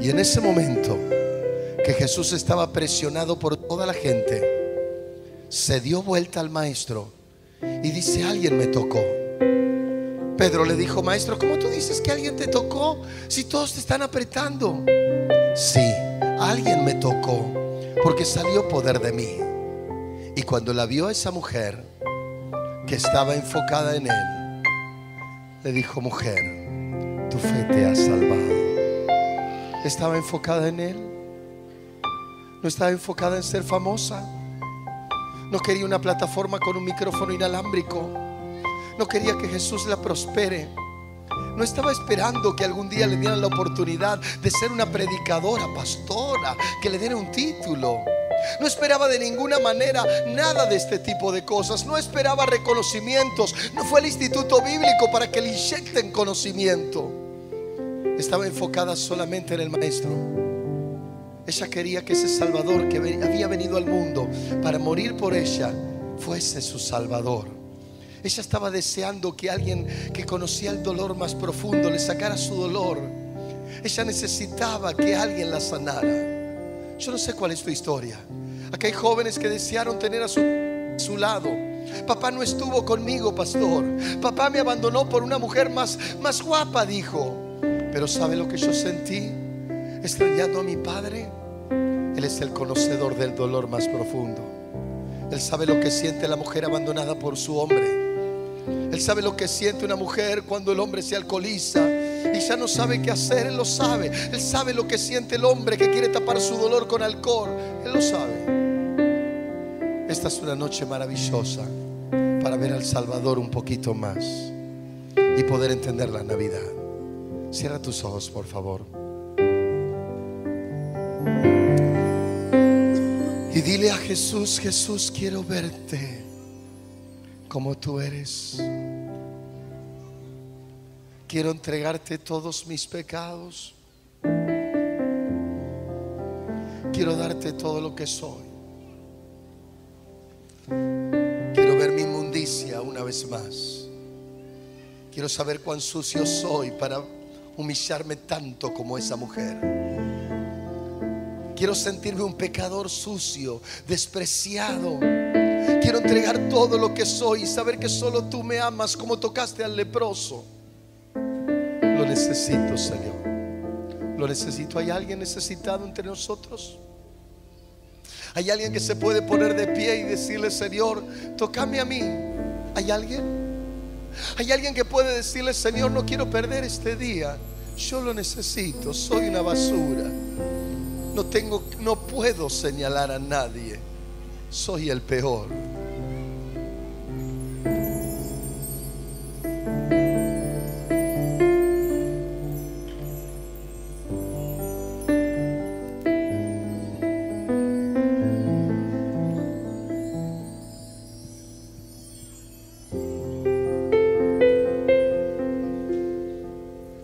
Y en ese momento que Jesús estaba presionado por toda la gente, se dio vuelta al maestro y dice: alguien me tocó. Pedro le dijo: maestro, ¿cómo tú dices que alguien te tocó si todos te están apretando? Sí, alguien me tocó, porque salió poder de mí. Y cuando la vio a esa mujer que estaba enfocada en Él, le dijo: mujer, tu fe te ha salvado. Estaba enfocada en Él. No estaba enfocada en ser famosa. No quería una plataforma con un micrófono inalámbrico. No quería que Jesús la prospere. No estaba esperando que algún día le dieran la oportunidad de ser una predicadora, pastora, que le dieran un título. No esperaba de ninguna manera nada de este tipo de cosas. No esperaba reconocimientos. No fue al instituto bíblico para que le inyecten conocimiento. estaba enfocada solamente en el Maestro. Ella quería que ese Salvador que había venido al mundo para morir por ella fuese su Salvador. Ella estaba deseando que alguien que conocía el dolor más profundo le sacara su dolor. Ella necesitaba que alguien la sanara. Yo no sé cuál es tu historia. Acá hay jóvenes que desearon tener a su lado. Papá no estuvo conmigo, pastor. Papá me abandonó por una mujer más guapa, dijo. Pero ¿sabe lo que yo sentí? Extrañando a mi padre. Él es el conocedor del dolor más profundo. Él sabe lo que siente la mujer abandonada por su hombre. Él sabe lo que siente una mujer cuando el hombre se alcoholiza y ya no sabe qué hacer. Él lo sabe. Él sabe lo que siente el hombre que quiere tapar su dolor con alcohol. Él lo sabe. Esta es una noche maravillosa para ver al Salvador un poquito más y poder entender la Navidad. Cierra tus ojos, por favor, y dile a Jesús: Jesús, quiero verte como tú eres. Quiero entregarte todos mis pecados. Quiero darte todo lo que soy. Quiero ver mi inmundicia una vez más. Quiero saber cuán sucio soy para humillarme tanto como esa mujer. Quiero sentirme un pecador sucio, despreciado. Quiero entregar todo lo que soy y saber que solo tú me amas como tocaste al leproso. Lo necesito, Señor. Lo necesito. ¿Hay alguien necesitado entre nosotros? ¿Hay alguien que se puede poner de pie y decirle: Señor, tócame a mí? ¿Hay alguien? ¿Hay alguien que puede decirle: Señor, no quiero perder este día? Yo lo necesito. Soy una basura. No puedo señalar a nadie. Soy el peor.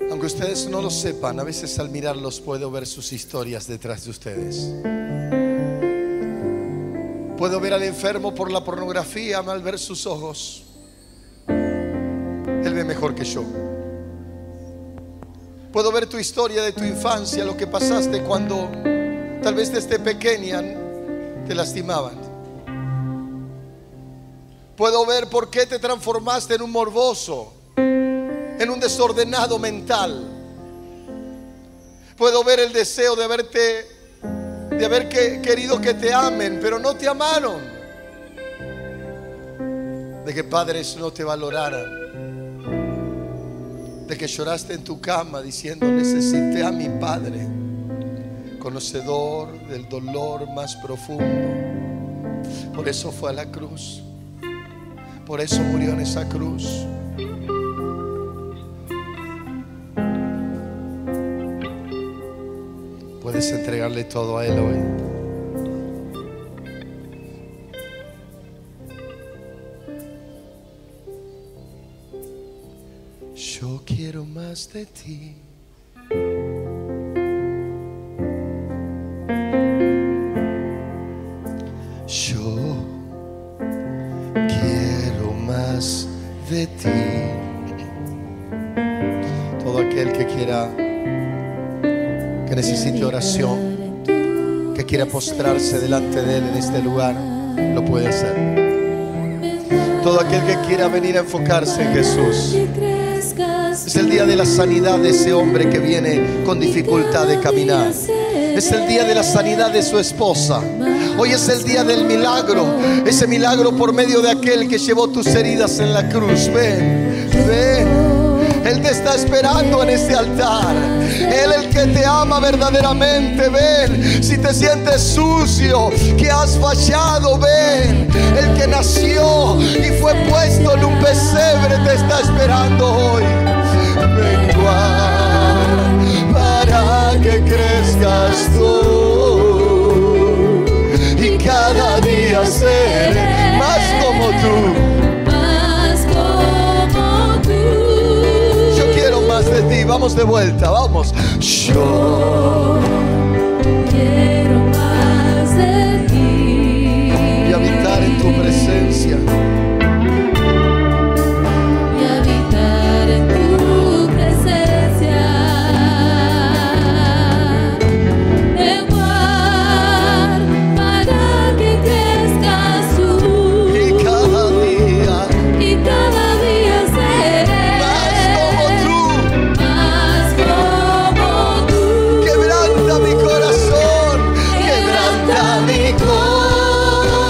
Aunque ustedes no lo sepan, a veces al mirarlos puedo ver sus historias detrás de ustedes. Puedo ver al enfermo por la pornografía al ver sus ojos. Él ve mejor que yo. Puedo ver tu historia de tu infancia, lo que pasaste cuando tal vez desde pequeña te lastimaban. Puedo ver por qué te transformaste en un morboso, en un desordenado mental. Puedo ver el deseo de haber querido que te amen, pero no te amaron. De que padres no te valoraran. De que lloraste en tu cama diciendo: necesité a mi padre, conocedor del dolor más profundo. Por eso fue a la cruz. Por eso murió en esa cruz. Puedes entregarle todo a Él hoy. Yo quiero más de ti. Yo quiero más de ti. Todo aquel que quiera, que necesite oración, que quiera postrarse delante de Él en este lugar, lo puede hacer. Todo aquel que quiera venir a enfocarse en Jesús. Es el día de la sanidad de ese hombre que viene con dificultad de caminar. Es el día de la sanidad de su esposa. Hoy es el día del milagro. Ese milagro por medio de aquel que llevó tus heridas en la cruz. Ven, ven. Él te está esperando en este altar. Él, el que te ama verdaderamente, ven. Si te sientes sucio, que has fallado, ven. El que nació y fue puesto en un pesebre te está esperando hoy. Vengo para que crezcas tú y cada día seré más como tú. Más de ti, vamos de vuelta, vamos. Yo quiero más de ti Y habitar en tu presencia. y habitar en tu presencia. Igual para que crezcas tú Y cada día y cada día seré más como tú. Quebranta mi corazón, quebranta mi corazón,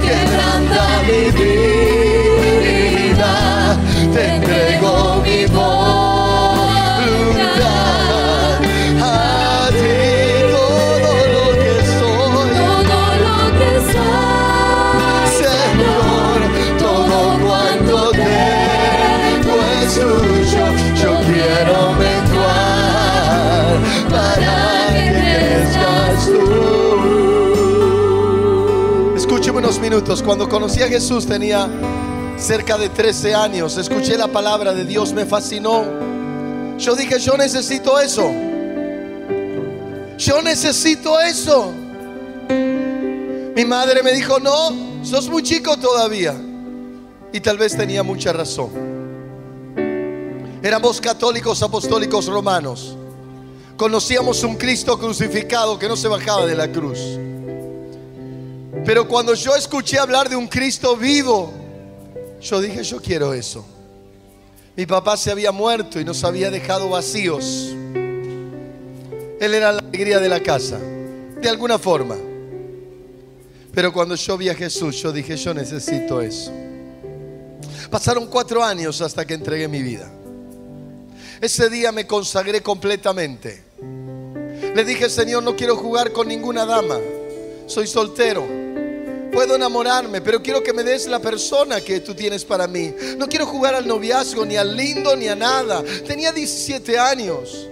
quebranta mi vida. Te entrego mi voluntad, a ti todo lo que soy, todo lo que soy, Señor, todo cuanto tengo es tuyo. Yo quiero menguar para que crezcas tú. Escúcheme unos minutos. Cuando conocí a Jesús tenía cerca de 13 años. Escuché la palabra de Dios, me fascinó. Yo dije, yo necesito eso. Yo necesito eso. Mi madre me dijo, no, sos muy chico todavía. Y tal vez tenía mucha razón. Éramos católicos apostólicos romanos. Conocíamos un Cristo crucificado que no se bajaba de la cruz. Pero cuando yo escuché hablar de un Cristo vivo, yo dije, yo quiero eso. Mi papá se había muerto y nos había dejado vacíos. Él era la alegría de la casa, de alguna forma. Pero cuando yo vi a Jesús, yo dije, yo necesito eso. Pasaron 4 años hasta que entregué mi vida. Ese día me consagré completamente. Le dije, Señor, no quiero jugar con ninguna dama. Soy soltero. Puedo enamorarme, pero quiero que me des la persona que tú tienes para mí. No quiero jugar al noviazgo, ni al lindo, ni a nada. Tenía 17 años.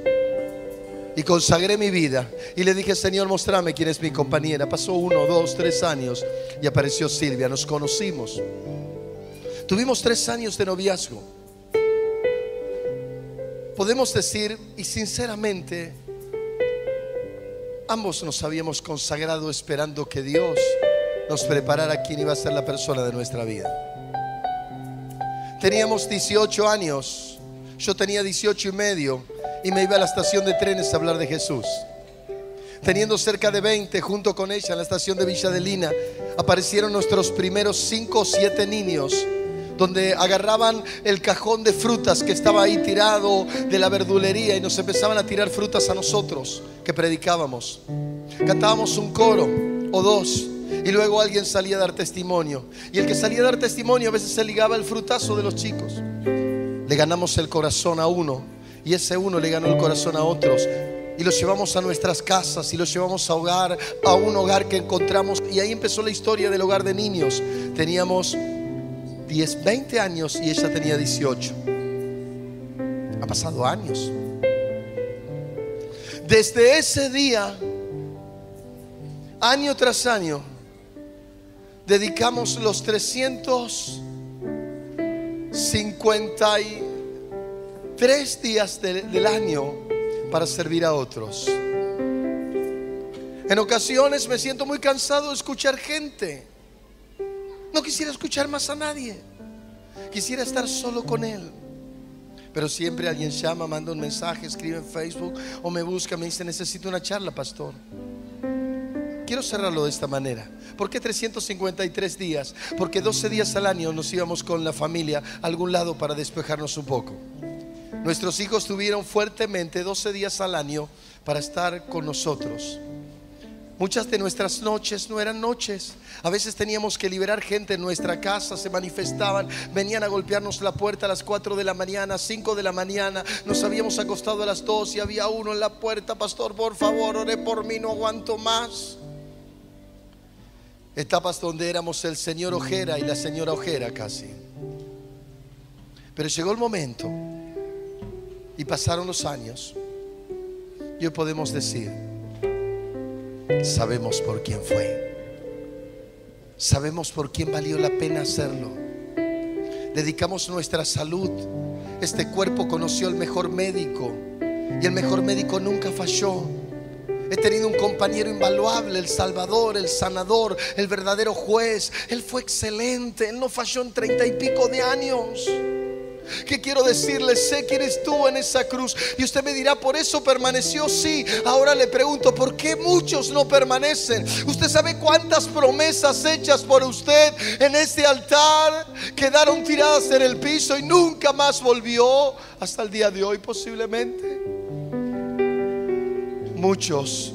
Y consagré mi vida. Y le dije, Señor, mostrame quién es mi compañera. Pasó 1, 2, 3 años y apareció Silvia. Nos conocimos. Tuvimos 3 años de noviazgo. Podemos decir, y sinceramente, ambos nos habíamos consagrado esperando que Dios nos preparara quién iba a ser la persona de nuestra vida. Teníamos 18 años. Yo tenía 18 y medio. Y me iba a la estación de trenes a hablar de Jesús. Teniendo cerca de 20, junto con ella en la estación de Villa Adelina, aparecieron nuestros primeros 5 o 7 niños, donde agarraban el cajón de frutas que estaba ahí tirado de la verdulería y nos empezaban a tirar frutas a nosotros que predicábamos. Cantábamos un coro o 2 y luego alguien salía a dar testimonio. Y el que salía a dar testimonio a veces se ligaba el frutazo de los chicos. Le ganamos el corazón a uno. Y ese uno le ganó el corazón a otros. Y los llevamos a nuestras casas y los llevamos a un hogar que encontramos. Y ahí empezó la historia del hogar de niños. Teníamos 20 años y ella tenía 18. Ha pasado años. Desde ese día, año tras año, dedicamos los 353 días del año para servir a otros. En ocasiones me siento muy cansado de escuchar gente. No quisiera escuchar más a nadie. Quisiera estar solo con Él. Pero siempre alguien llama, manda un mensaje, escribe en Facebook o me busca, me dice, necesito una charla, pastor. Quiero cerrarlo de esta manera. ¿Por qué 353 días? Porque 12 días al año nos íbamos con la familia a algún lado para despejarnos un poco. Nuestros hijos tuvieron fuertemente 12 días al año para estar con nosotros. Muchas de nuestras noches no eran noches. A veces teníamos que liberar gente en nuestra casa. Se manifestaban, venían a golpearnos la puerta a las 4 de la mañana, 5 de la mañana. Nos habíamos acostado a las 2 y había uno en la puerta. Pastor, por favor, ore por mí, no aguanto más. Etapas donde éramos el señor Ojera y la señora Ojera casi. Pero llegó el momento y pasaron los años. Y hoy podemos decir, sabemos por quién fue. Sabemos por quién valió la pena hacerlo. Dedicamos nuestra salud, este cuerpo conoció al mejor médico y el mejor médico nunca falló. He tenido un compañero invaluable, el Salvador, el sanador, el verdadero juez. Él fue excelente, Él no falló en 30 y pico de años. ¿Qué quiero decirle? Sé quién estuvo en esa cruz. Y usted me dirá, ¿por eso permaneció? Sí. Ahora le pregunto, ¿por qué muchos no permanecen? ¿Usted sabe cuántas promesas hechas por usted en este altar quedaron tiradas en el piso y nunca más volvió hasta el día de hoy posiblemente? Muchos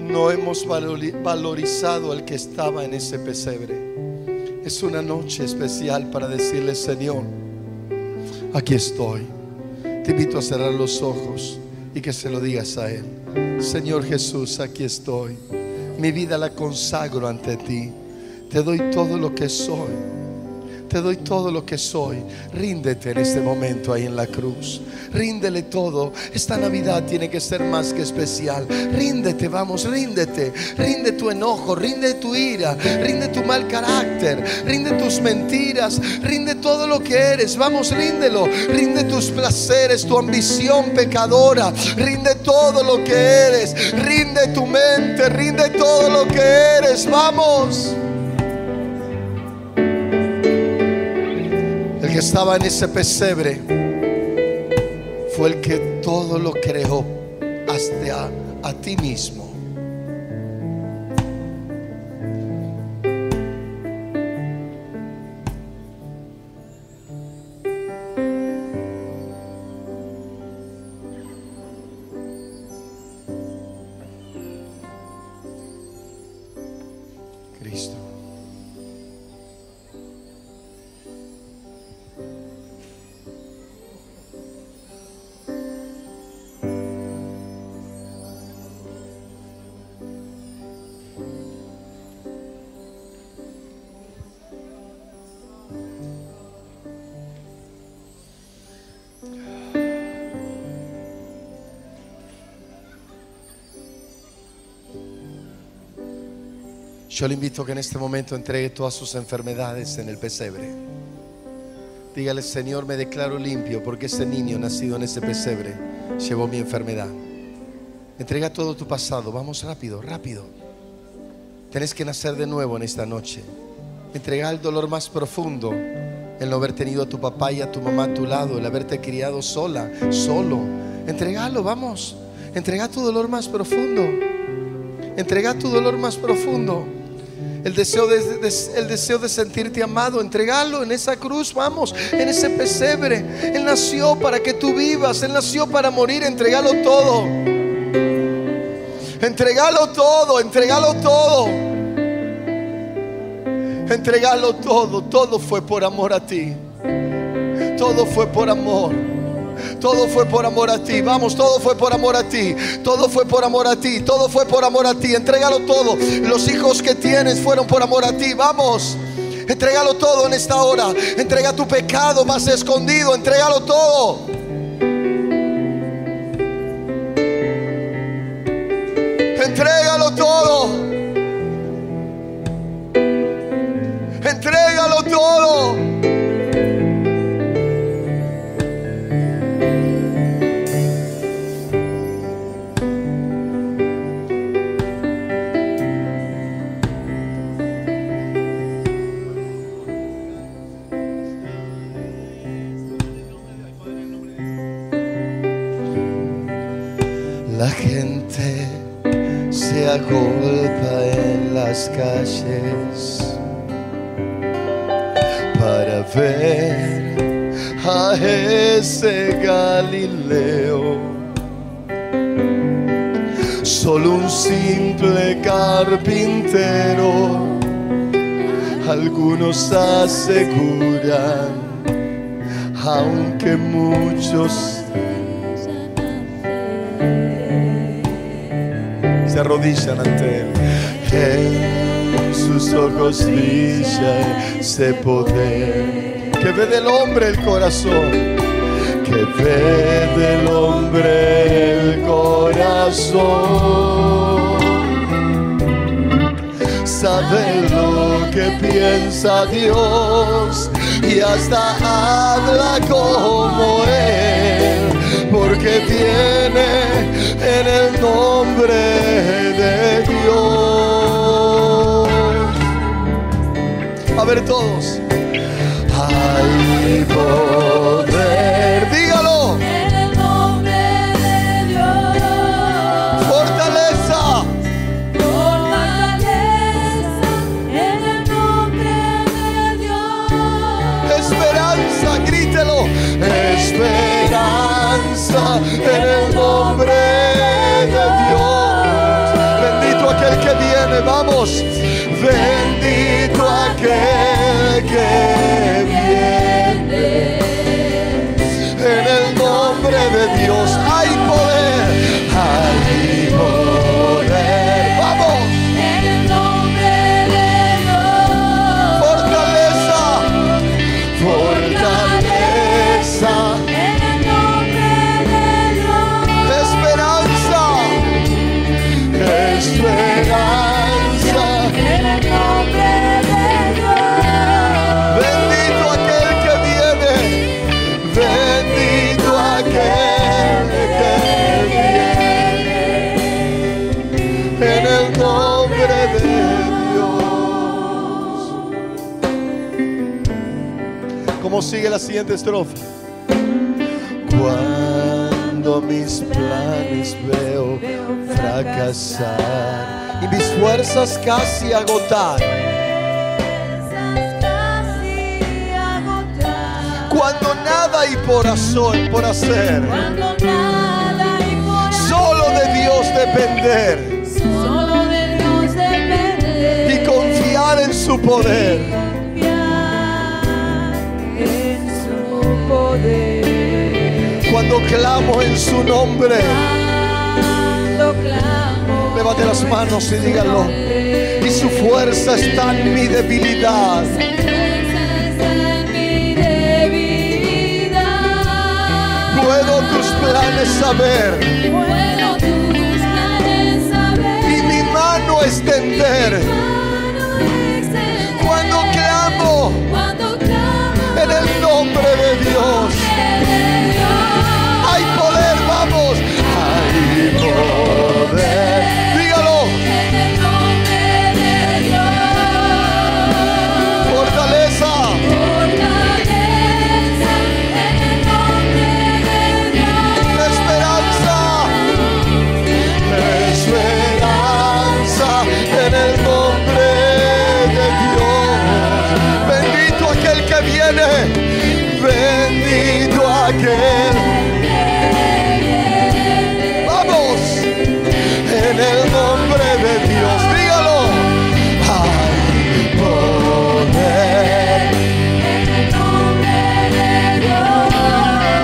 no hemos valorizado al que estaba en ese pesebre. Es una noche especial para decirle: Señor, aquí estoy. Te invito a cerrar los ojos y que se lo digas a Él. Señor Jesús, aquí estoy. Mi vida la consagro ante ti. Te doy todo lo que soy. Te doy todo lo que soy. Ríndete en este momento ahí en la cruz. Ríndele todo. Esta Navidad tiene que ser más que especial. Ríndete, vamos, ríndete. Rinde tu enojo, rinde tu ira, rinde tu mal carácter, rinde tus mentiras, rinde todo lo que eres. Vamos, ríndelo. Rinde tus placeres, tu ambición pecadora. Rinde todo lo que eres. Rinde tu mente, rinde todo lo que eres. Vamos. El que estaba en ese pesebre fue el que todo lo creó, hasta a ti mismo. Cristo. Yo le invito a que en este momento entregue todas sus enfermedades en el pesebre. Dígale: Señor, me declaro limpio porque ese niño nacido en ese pesebre llevó mi enfermedad. Entrega todo tu pasado. Vamos, rápido, rápido. Tenés que nacer de nuevo en esta noche. Entrega el dolor más profundo, el no haber tenido a tu papá y a tu mamá a tu lado, el haberte criado sola, solo. Entregalo, vamos. Entrega tu dolor más profundo. Entrega tu dolor más profundo. El deseo de sentirte amado, entregalo en esa cruz, vamos, en ese pesebre. Él nació para que tú vivas, Él nació para morir. Entregalo todo. Entregalo todo, entregalo todo. Entregalo todo. Todo fue por amor a ti. Todo fue por amor. Todo fue por amor a ti. Vamos, todo fue por amor a ti. Todo fue por amor a ti. Todo fue por amor a ti. Entrégalo todo. Los hijos que tienes fueron por amor a ti. Vamos, entrégalo todo en esta hora. Entrega tu pecado más escondido. Entrégalo todo. Entrégalo todo. Entrégalo todo. La gente se agolpa en las calles para ver a ese Galileo. Solo un simple carpintero, algunos aseguran, aunque muchos se arrodillan ante Él. En sus ojos brilla ese poder que ve del hombre el corazón, que ve del hombre el corazón. Sabe lo que piensa Dios y hasta habla como Él, porque viene en el nombre de Dios. A ver todos. Hay poder, dígalo. En el nombre de Dios. Fortaleza. Fortaleza en el nombre de Dios. Esperanza, grítelo. Esperanza en el nombre de Dios. Bendito aquel que viene, vamos. Bendito aquel que viene. En el nombre de Dios hay poder, hay poder. Vamos. En el nombre de Dios. Fortaleza, fortaleza. En el nombre de Dios. Esperanza, esperanza. En el nombre de Dios. Bendito aquel que viene, bendito aquel que viene. En el nombre de Dios. ¿Cómo sigue la siguiente estrofa? Cuando mis planes veo fracasar y mis fuerzas casi agotar, Casi agotar. cuando nada hay por hacer, Cuando nada hay por solo de Dios depender solo de Dios depender. y confiar en su poder. Confiar en su poder. Cuando clamo en su nombre, Cuando clamo levante las manos y díganlo. Y su fuerza está en mi debilidad. Su fuerza está en mi debilidad. Puedo tus planes saber Puedo tus planes saber. y mi mano extender. Cuando clamo en el nombre de Dios, hay poder, vamos. Hay poder. Dígalo. Fortaleza. Esperanza. Esperanza en el nombre de Dios. Bendito aquel que viene. Bendito aquel. Vamos. En el nombre de Dios. Dígalo. Hay poder.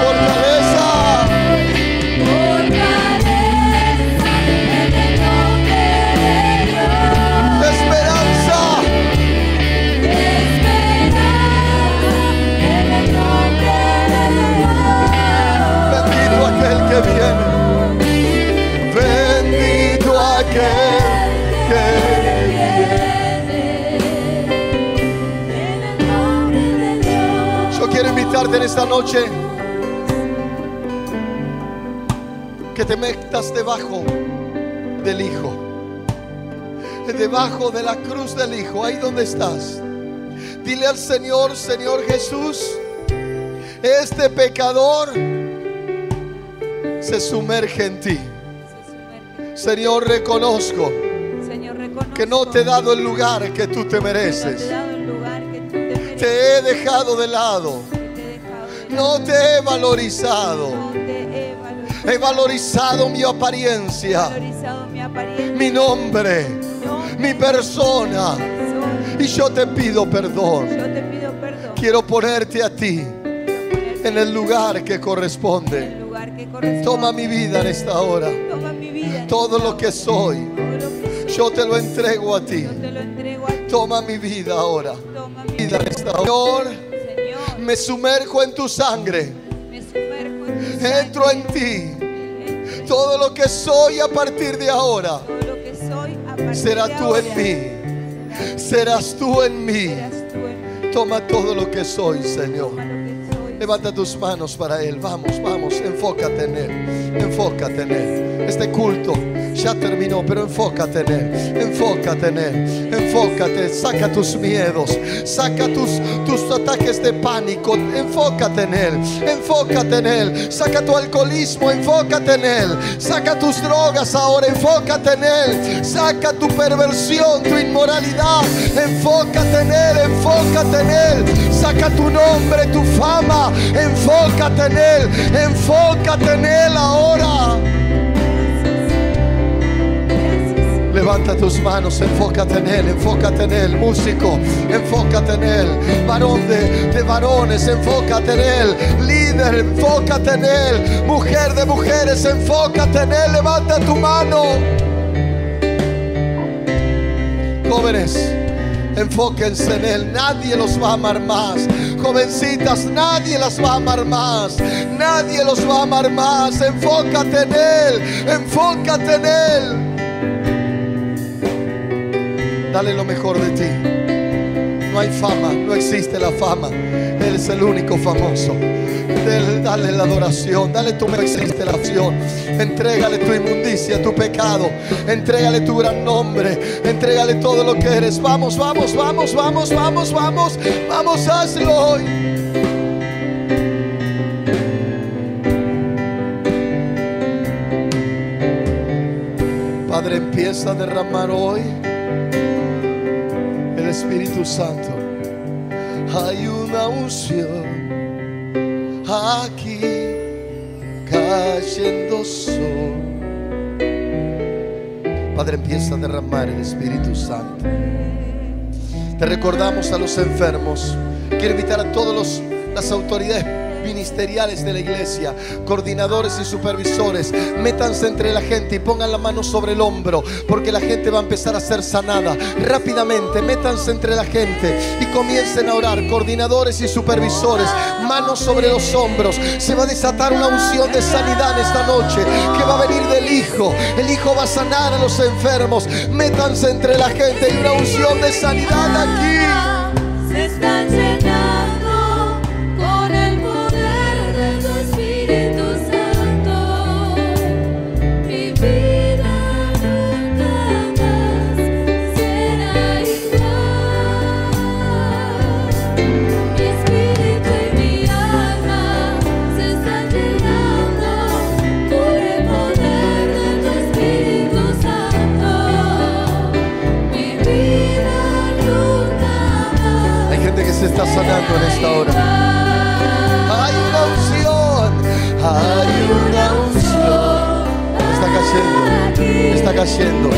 Fortaleza. Esperanza. Bendito aquel que viene. Bendito aquel que viene. Yo quiero invitarte en esta noche que te metas debajo del Hijo, debajo de la cruz del Hijo, ahí donde estás. Dile al Señor: Señor Jesús, este pecador se sumerge en ti. Señor, reconozco que no te he dado el lugar que tú te mereces. Te he dejado de lado. No te he valorizado. He valorizado mi apariencia, mi nombre, mi persona. Y yo te pido perdón. Quiero ponerte a ti en el lugar que corresponde. Toma mi vida en esta hora. Todo lo que soy, yo te lo entrego a ti. Toma mi vida ahora. Vida en esta hora. Señor, me sumerjo en tu sangre. Entro en ti. Todo lo que soy a partir de ahora será tú en mí. Serás tú en mí. Toma todo lo que soy, Señor. Levanta tus manos para Él. Vamos, vamos, enfócate en Él. Enfócate en Él. Este culto ya terminó, pero enfócate en Él. Enfócate en Él. Enfócate. Saca tus miedos. Saca tus ataques de pánico. Enfócate en Él. Enfócate en Él. Saca tu alcoholismo. Enfócate en Él. Saca tus drogas ahora. Enfócate en Él. Saca tu perversión, tu inmoralidad. Enfócate en Él. Enfócate en Él. Saca tu nombre, tu fama. Enfócate en Él. Enfócate en Él ahora. Levanta tus manos, enfócate en Él, enfócate en Él. Músico, enfócate en Él. Varón de varones, enfócate en Él. Líder, enfócate en Él. Mujer de mujeres, enfócate en Él. Levanta tu mano. Jóvenes, enfóquense en Él. Nadie los va a amar más. Jovencitas, nadie las va a amar más. Nadie los va a amar más. Enfócate en Él. Enfócate en Él. Dale lo mejor de ti. No hay fama, no existe la fama. Él es el único famoso. Dale la adoración, dale tu, no existe la acción. Entrégale tu inmundicia, tu pecado. Entrégale tu gran nombre. Entrégale todo lo que eres. Vamos, vamos, vamos, vamos, vamos, vamos. Vamos, hazlo hoy. Padre, empieza a derramar hoy el Espíritu Santo. Hay una unción aquí cayendo sol. Padre, empieza a derramar el Espíritu Santo. Te recordamos a los enfermos. Quiero invitar a todas las autoridades ministeriales de la iglesia, coordinadores y supervisores, métanse entre la gente y pongan la mano sobre el hombro, porque la gente va a empezar a ser sanada rápidamente. Métanse entre la gente y comiencen a orar. Coordinadores y supervisores, manos sobre los hombros. Se va a desatar una unción de sanidad en esta noche que va a venir del Hijo. El Hijo va a sanar a los enfermos. Métanse entre la gente. Hay una unción de sanidad aquí. Se están llenando con el poder de tu Espíritu Santo. Mi vida nunca más será igual. Mi espíritu y mi alma se están llenando por el poder de tu Espíritu Santo. Mi vida nunca más. Hay gente que se está sanando en esta hora. Hay una unción. Hay una unción. Está cayendo. Está cayendo.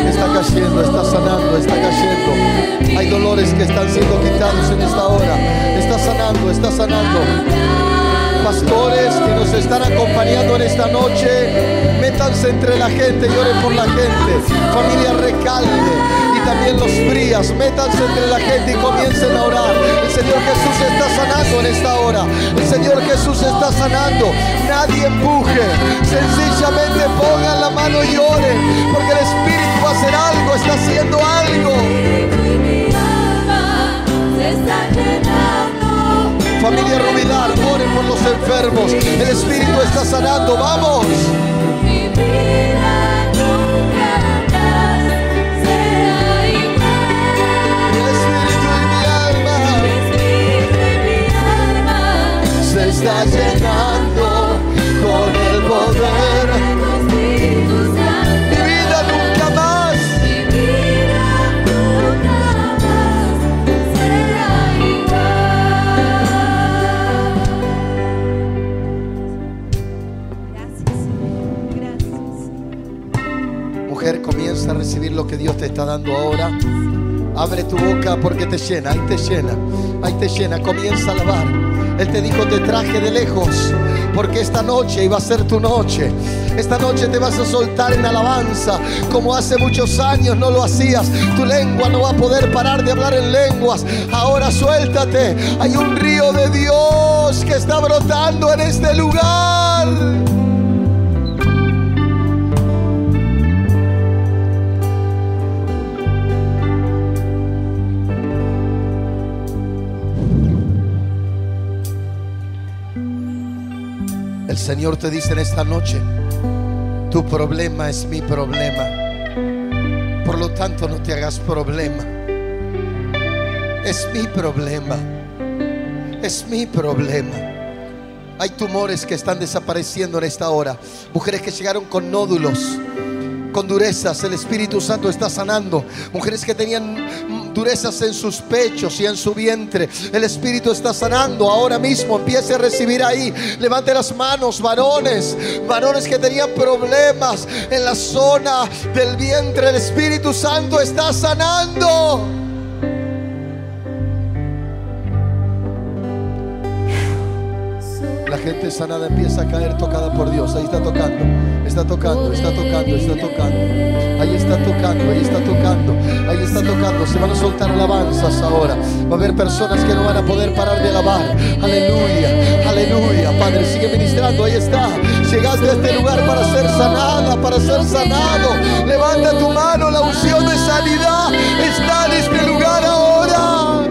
Está cayendo. Está sanando. Está cayendo. Hay dolores que están siendo quitados en esta hora. Está sanando. Está sanando. Pastores que nos están acompañando en esta noche, métanse entre la gente y oren por la gente. Familia Recalde y también los Frías, métanse entre la gente y comiencen a orar. El Señor Jesús está sanando en esta hora. El Señor Jesús está sanando. Nadie empuje, sencillamente pongan la mano y oren, porque el Espíritu va a hacer algo, está haciendo algo. Mi alma se está llenando. Familia Rubilar, oren por los enfermos. El Espíritu está sanando. Vamos. Mi vida nunca más será igual. El Espíritu y mi alma Mi espíritu y mi alma se está llenando con el poder. de tu Espíritu Santo. Mi vida nunca más. Mi vida nunca más será igual. Gracias, Señor. Gracias. Mujer, comienza a recibir lo que Dios te está dando ahora. Abre tu boca porque te llena. Ahí te llena. Ahí te llena. Comienza a alabar. Él te dijo: te traje de lejos, porque esta noche iba a ser tu noche. Esta noche te vas a soltar en alabanza como hace muchos años no lo hacías. Tu lengua no va a poder parar de hablar en lenguas. Ahora suéltate. Hay un río de Dios que está brotando en este lugar. Señor te dice en esta noche: tu problema es mi problema, por lo tanto no te hagas problema. Es mi problema, es mi problema. Hay tumores que están desapareciendo en esta hora. Mujeres que llegaron con nódulos, con durezas, el Espíritu Santo está sanando. Mujeres que tenían durezas en sus pechos y en su vientre, el Espíritu está sanando ahora mismo. Empiece a recibir ahí. Levante las manos, varones que tenían problemas en la zona del vientre, el Espíritu Santo está sanando. La gente sanada empieza a caer, tocada por Dios. Ahí está tocando, está tocando, está tocando, está tocando. Ahí está tocando, ahí está tocando, ahí está tocando. Se van a soltar alabanzas ahora. Va a haber personas que no van a poder parar de alabar. Aleluya, aleluya. Padre, sigue ministrando. Ahí está. Llegaste a este lugar para ser sanada, para ser sanado. Levanta tu mano, la unción de sanidad está en este lugar ahora.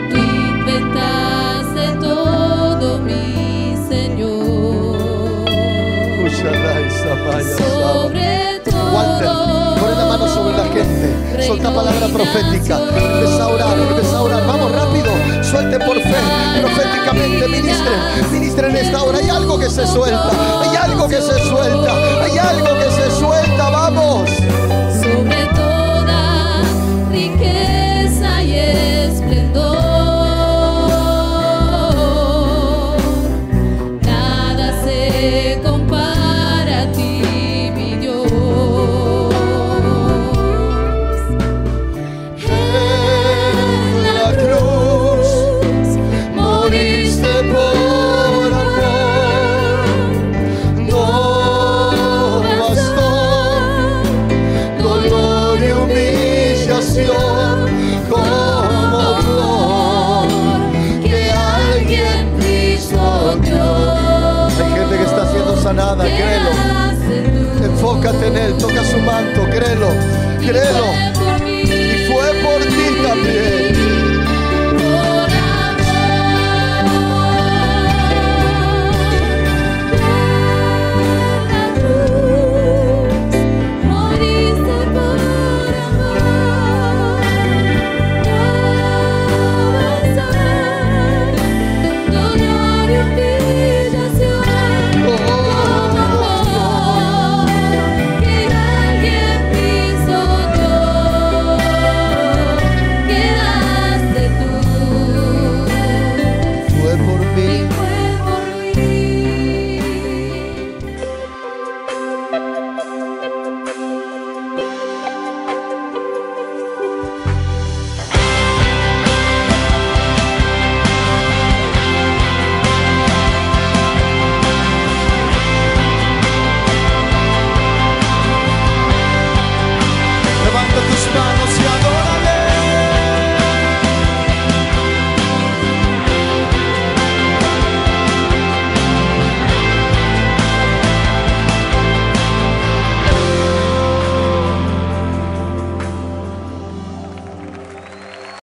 Inventaste todo, mi Señor. Sobre Walter, pon la mano sobre la gente. Solta palabra profética. Empieza a orar, empieza a orar. Vamos rápido. Suelte por fe, proféticamente. Ministren en esta hora. Hay algo que se suelta. Hay algo que se suelta. Hay algo que se suelta. Vamos. sobre toda riqueza y esplendor, nada se compara a ti, mi Dios. En la cruz Moriste por amor. No bastó dolor y humillación como flor que alguien pisoteó. Hay gente que está siendo sanada, créelo. Enfócate en él, toca su manto, créelo, créelo,